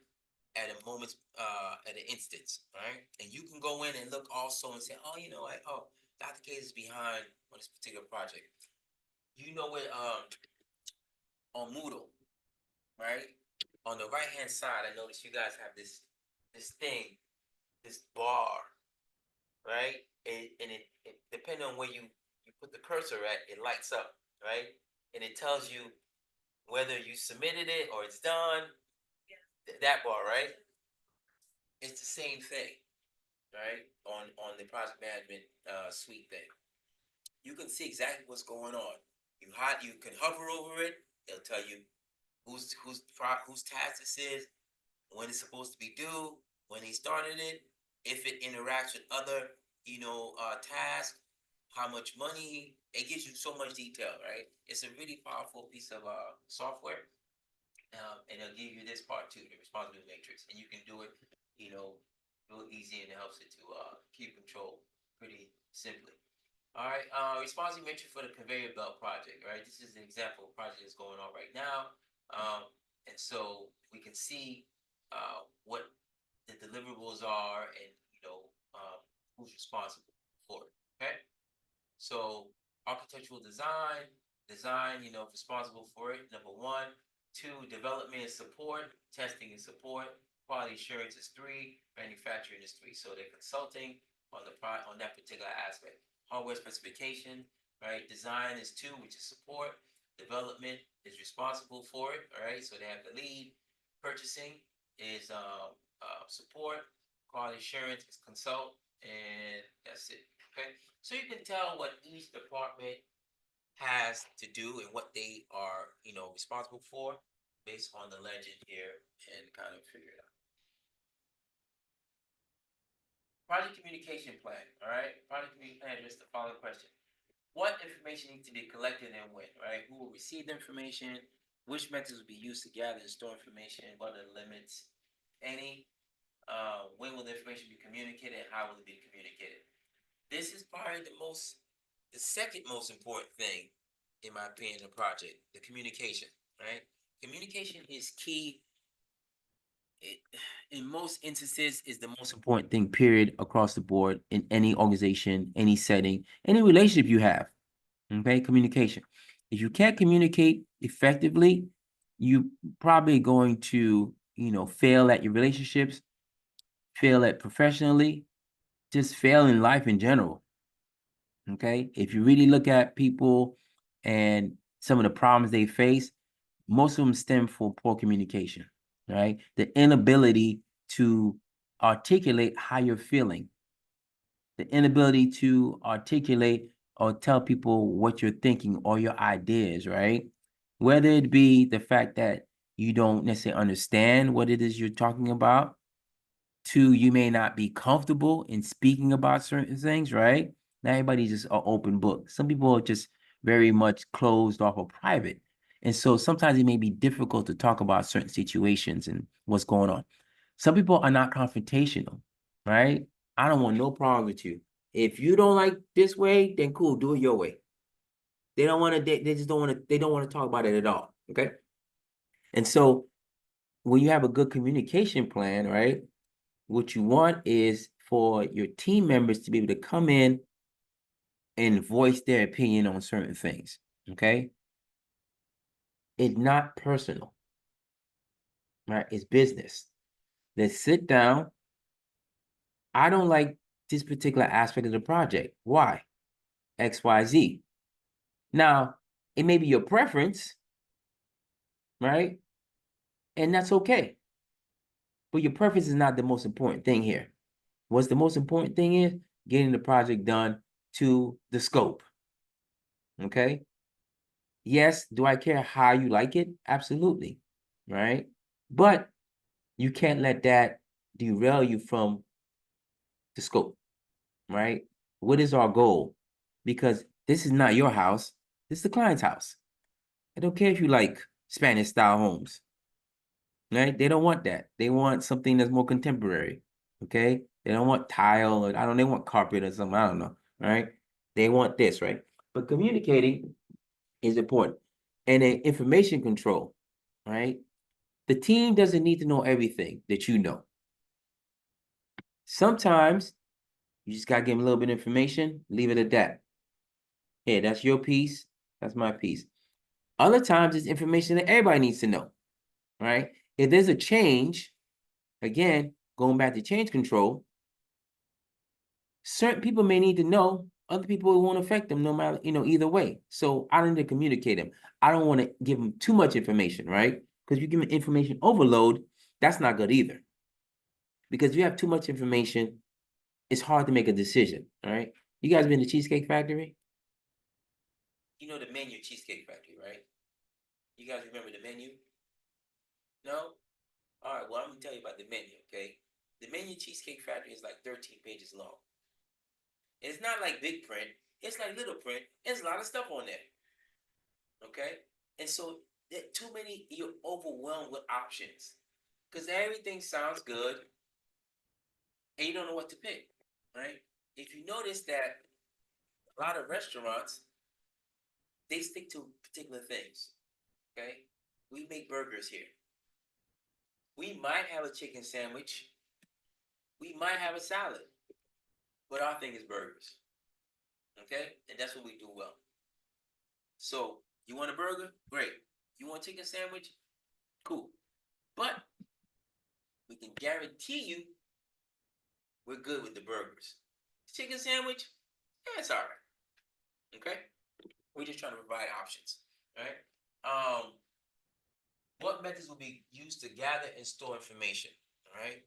at a moment's at an instance, right? And you can go in and look also and say, oh, you know what? Oh, Dr. K is behind on this particular project. You know what? On Moodle, right? On the right hand side, I notice you guys have this thing, this bar, right? And it depending on where you put the cursor at, it lights up, right? And it tells you whether you submitted it or it's done. That bar, right? It's the same thing, right? On the project management suite thing. You can see exactly what's going on. You can hover over it. It'll tell you whose task this is, when it's supposed to be due, when they started it, if it interacts with other tasks, how much money. It gives you so much detail, right? It's a really powerful piece of software, and it'll give you this part too, the responsibility matrix, and you can do it, real easy, and it helps it to keep control pretty simply. All right, responsibility matrix for the conveyor belt project. Right, this is an example of a project that's going on right now, and so we can see what the deliverables are, and who's responsible for it. Okay, so architectural design, responsible for it. Number 1, 2, development and support, testing and support, quality assurance is 3, manufacturing is 3. So they're consulting on that particular aspect. Hardware specification, right? Design is 2, which is support. Development is responsible for it. All right, so they have the lead. Purchasing is support. Quality assurance is consult, and that's it. Okay, so you can tell what each department has to do and what they are, responsible for based on the legend here and kind of figure it out. Project communication plan, all right? Project communication plan address the following question. What information needs to be collected and when, right? Who will receive the information? Which methods will be used to gather and store information? What are the limits? Any? When will the information be communicated? How will it be communicated? This is probably the second most important thing, in my opinion, in the project, the communication, right? Communication is key. It, in most instances, is the most important thing, period, across the board in any organization, any setting, any relationship you have. Okay, communication. If you can't communicate effectively, you probably going to, fail at your relationships, fail at professionally, just fail in life in general. Okay, if you really look at people and some of the problems they face, most of them stem from poor communication, right? The inability to articulate how you're feeling, the inability to articulate or tell people what you're thinking or your ideas, right? Whether it be the fact that you don't necessarily understand what it is you're talking about, to you may not be comfortable in speaking about certain things, right? Not everybody's just an open book. Some people are just very much closed off or private. And so sometimes it may be difficult to talk about certain situations and what's going on. Some people are not confrontational, right? I don't want no problem with you. If you don't like this way, then cool, do it your way. They don't want to, they just don't want to, they don't want to talk about it at all. Okay. And so when you have a good communication plan, right? What you want is for your team members to be able to come in and voice their opinion on certain things. Okay. It's not personal, right? It's business. Let's sit down. I don't like this particular aspect of the project. Why? XYZ. Now, it may be your preference, right? And that's okay. But your preference is not the most important thing here. What's the most important thing is getting the project done to the scope. Okay. Yes, do I care how you like it? Absolutely. Right. But you can't let that derail you from the scope. Right. What is our goal? Because this is not your house. This is the client's house. I don't care if you like Spanish style homes. Right. They don't want that. They want something that's more contemporary. Okay. They don't want tile or they want carpet or something. I don't know. Right. They want this. Right. But communicating is important. And then information control. Right. The team doesn't need to know everything that you know. Sometimes you just gotta give them a little bit of information, leave it at that. Hey, that's your piece, that's my piece. Other times it's information that everybody needs to know, right? If there's a change, again, going back to change control, certain people may need to know, other people it won't affect them no matter, either way. So I don't need to communicate them. I don't want to give them too much information, right? Because you give them information overload, that's not good either. Because if you have too much information, it's hard to make a decision, all right? You guys been to Cheesecake Factory? You know the menu, Cheesecake Factory, right? You guys remember the menu? No? All right, well, I'm going to tell you about the menu, okay? The menu, Cheesecake Factory, is like 13 pages long. It's not like big print. It's like little print. There's a lot of stuff on there, okay? And so there too many, you're overwhelmed with options because everything sounds good and you don't know what to pick, right? If you notice that a lot of restaurants, they stick to particular things. Okay, we make burgers here. We might have a chicken sandwich. We might have a salad, but our thing is burgers. Okay, and that's what we do well. So you want a burger? Great. You want a chicken sandwich? Cool. But we can guarantee you we're good with the burgers. Chicken sandwich? Yeah, it's all right. Okay, we're just trying to provide options. All right. What methods will be used to gather and store information? All right.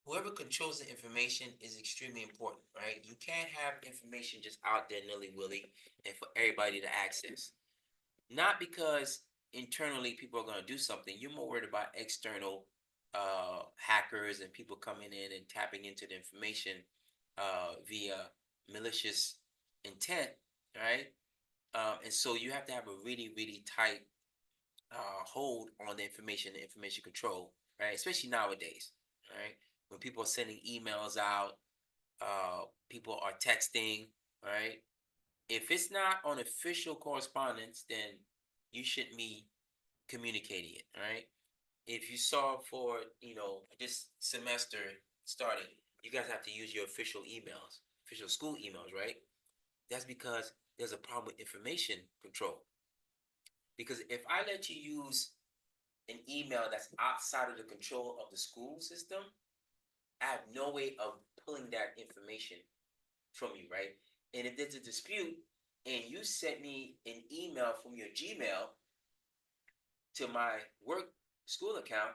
Whoever controls the information is extremely important, right? You can't have information just out there nilly-willy and for everybody to access. Not because internally people are going to do something, you're more worried about external hackers and people coming in and tapping into the information via malicious intent, right? And so you have to have a really, really tight hold on the information control, right? Especially nowadays, right? When people are sending emails out, people are texting, right? If it's not on official correspondence, then you shouldn't be communicating it, right? If you saw for, this semester starting, you guys have to use your official emails, official school emails, right? That's because there's a problem with information control. Because if I let you use an email that's outside of the control of the school system, I have no way of pulling that information from you, right? And if there's a dispute and you sent me an email from your Gmail to my work school account,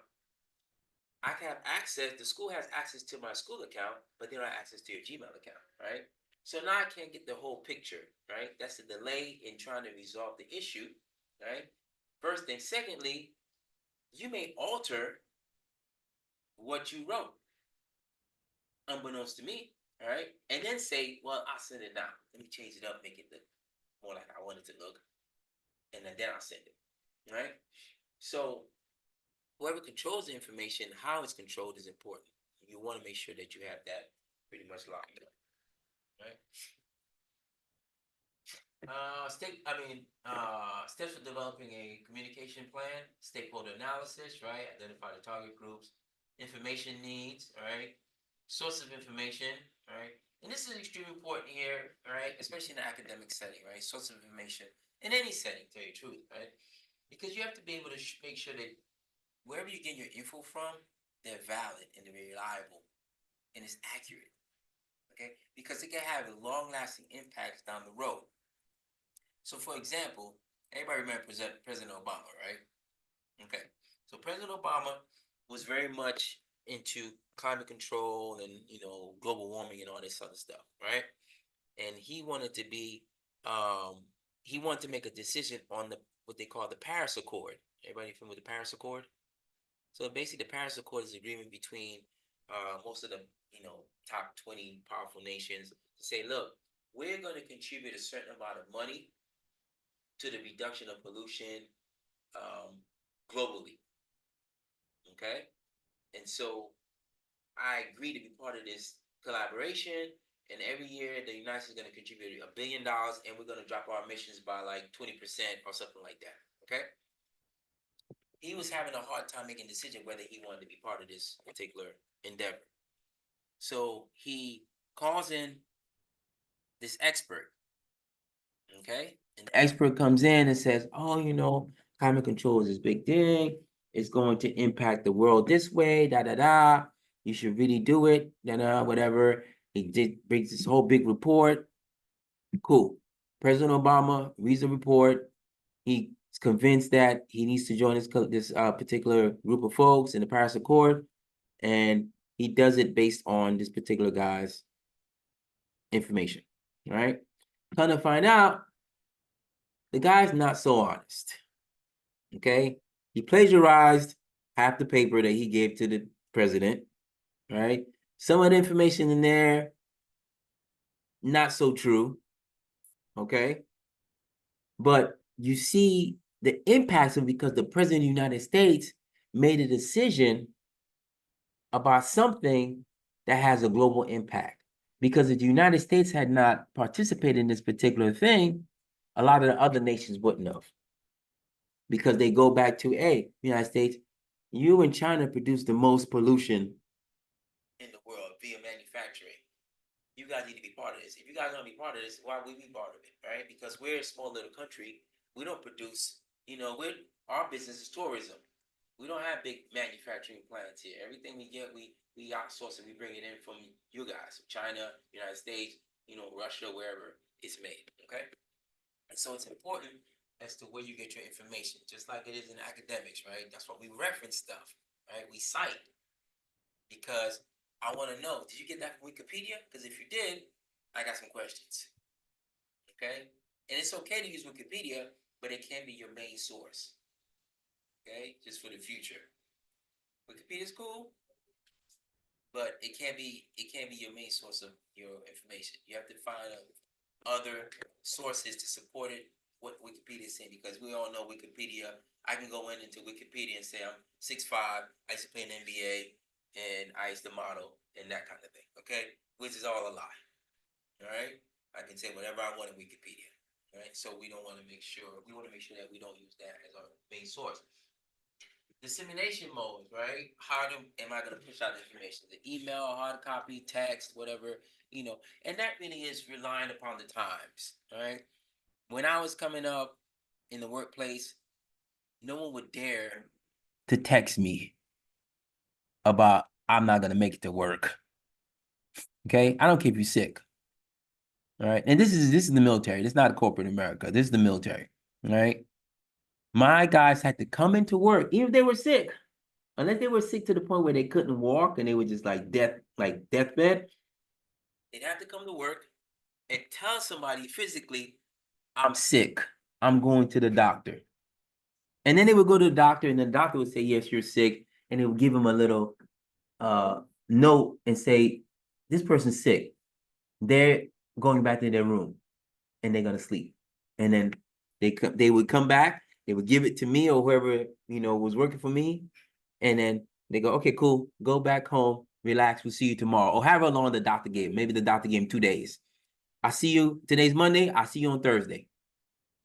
I can have access, the school has access to my school account, but they don't have access to your Gmail account, right? So now I can't get the whole picture, right? That's the delay in trying to resolve the issue, right? First thing. Secondly, you may alter what you wrote, unbeknownst to me, all right? And then say, well, I'll send it now. Let me change it up, make it look more like I want it to look. And then I'll send it, right? So whoever controls the information, how it's controlled is important. You want to make sure that you have that pretty much locked up, right? Steps for developing a communication plan, stakeholder analysis, right? Identify the target groups, information needs, all right? Source of information, all right? And this is extremely important here, all right? Especially in the academic setting, right? Source of information in any setting, to tell you the truth, right? Because you have to be able to make sure that wherever you get your info from, they're valid and they're reliable and it's accurate, okay? Because it can have long-lasting impacts down the road. So, for example, everybody remember President Obama, right? Okay. So President Obama was very much into climate control and global warming and all this other stuff, right? And he wanted to make a decision on what they call the Paris Accord. Everybody familiar with the Paris Accord? So basically, the Paris Accord is an agreement between most of the top 20 powerful nations to say, look, we're going to contribute a certain amount of money to the reduction of pollution globally. Okay? And so I agree to be part of this collaboration. And every year, the United States is going to contribute $1 billion, and we're going to drop our emissions by like 20% or something like that. Okay? He was having a hard time making a decision whether he wanted to be part of this particular endeavor. So he calls in this expert. Okay? And the expert comes in and says, oh, climate control is this big thing. It's going to impact the world this way, da da da. You should really do it, da da, whatever. He brings this whole big report. Cool. President Obama reads the report. He's convinced that he needs to join this particular group of folks in the Paris Accord, and he does it based on this particular guy's information, right? Kind of find out the guy's not so honest. Okay, he plagiarized half the paper that he gave to the president, right? Some of the information in there, not so true. Okay, but you see the impacts of it because the president of the United States made a decision about something that has a global impact. Because if the United States had not participated in this particular thing, a lot of the other nations wouldn't have. Because they go back to, hey, United States, you and China produce the most pollution in the world via manufacturing. You guys need to be part of this. If you guys don't be part of this, why would we be part of it, right? Because we're a small little country. We don't produce, our business is tourism. We don't have big manufacturing plants here. Everything we get, we outsource it. We bring it in from you guys, China, United States, Russia, wherever it's made, okay? And so it's important as to where you get your information, just like it is in academics, right? That's why we reference stuff, right? We cite, because I want to know, did you get that from Wikipedia? Because if you did, I got some questions, okay? And it's okay to use Wikipedia, but it can be your main source, Okay, just for the future. Wikipedia is cool, but it can't be your main source of your information. You have to find other sources to support it. What Wikipedia is saying, because we all know Wikipedia. I can go into Wikipedia and say I'm 6'5", I used to play in the NBA, and I used to model and that kind of thing. Okay, which is all a lie. All right, I can say whatever I want in Wikipedia. All right, so we want to make sure that we don't use that as our main source. Dissemination modes, right? Am I going to push out the information? The email, hard copy, text, whatever, and that really is relying upon the times, right? When I was coming up in the workplace, no one would dare to text me about I'm not going to make it to work. Okay? I don't care if you're sick. All right? And this is the military. This is not corporate America. This is the military. All right? My guys had to come into work, even if they were sick. Unless they were sick to the point where they couldn't walk and they were just like deathbed, they'd have to come to work and tell somebody physically, I'm sick. I'm going to the doctor. And then they would go to the doctor, and the doctor would say, yes, you're sick. And they would give them a little note and say, this person's sick. They're going back to their room and they're going to sleep. And then they would come back, they would give it to me or whoever, was working for me. And then they go, okay, cool. Go back home, relax. We'll see you tomorrow. Or however long the doctor gave. Maybe the doctor gave him 2 days. I see you. Today's Monday. I see you on Thursday.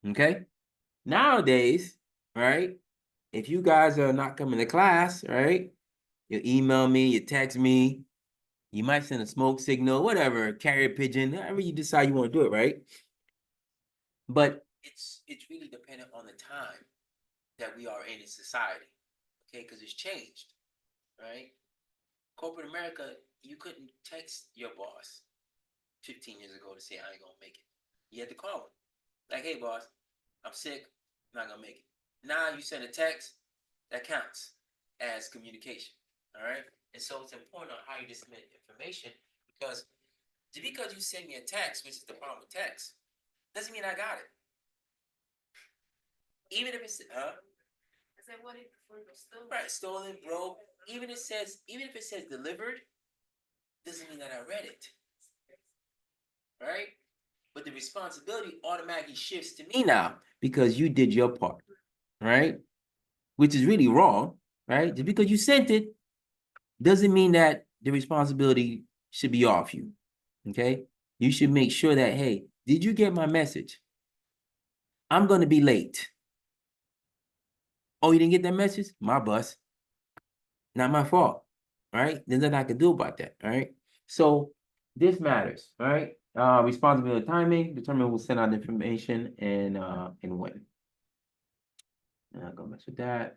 Okay. Nowadays, right? If you guys are not coming to class, right? You email me, you text me, you might send a smoke signal, whatever, carrier pigeon, however you decide you want to do it, right? But it's really dependent on the time that we are in society, okay? Because it's changed, right? Corporate America, you couldn't text your boss 15 years ago to say I ain't gonna make it. You had to call him, like, hey boss, I'm sick, I'm not gonna make it. Now you send a text, that counts as communication. All right. And so it's important on how you disseminate information, because just because you send me a text, which is the problem with text, doesn't mean I got it. Even if it's Is that what it stolen? right, stolen, broke, even if it says delivered, doesn't mean that I read it. Right? But the responsibility automatically shifts to me now because you did your part. Right? Which is really wrong, right? Just because you sent it doesn't mean that the responsibility should be off you. Okay? You should make sure that, hey, did you get my message? I'm going to be late. Oh, you didn't get that message? My bus. Not my fault. Right? There's nothing I can do about that. All right. So this matters. All right. Responsibility timing, determine who will send out information and when. I'm not gonna mess with that.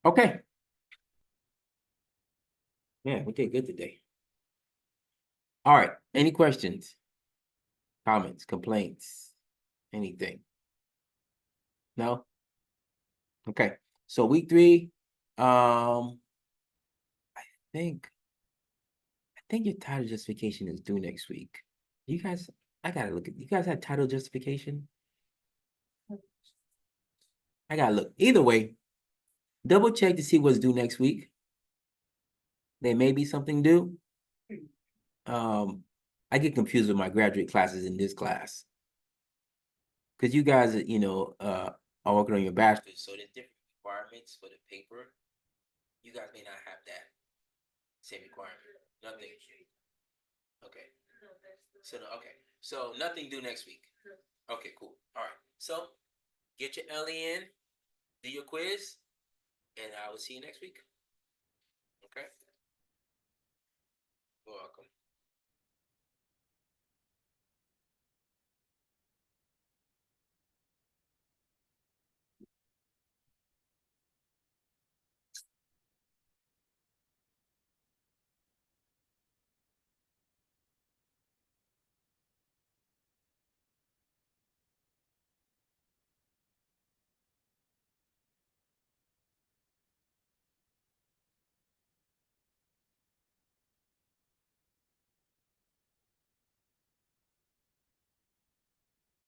Okay. Yeah, we did good today. All right. Any questions? Comments, complaints, anything? No? Okay. So week 3, I think your title justification is due next week. You guys, I gotta look at, you guys have title justification? I gotta look. Either way, double check to see what's due next week. There may be something due. I get confused with my graduate classes in this class. Because you guys, are working on your bachelor's, so there's different requirements for the paper. You guys may not have that same requirement. Nothing. Okay. So nothing due next week. Okay, cool. All right. So get your LE in, do your quiz, and I will see you next week. Okay. You're welcome.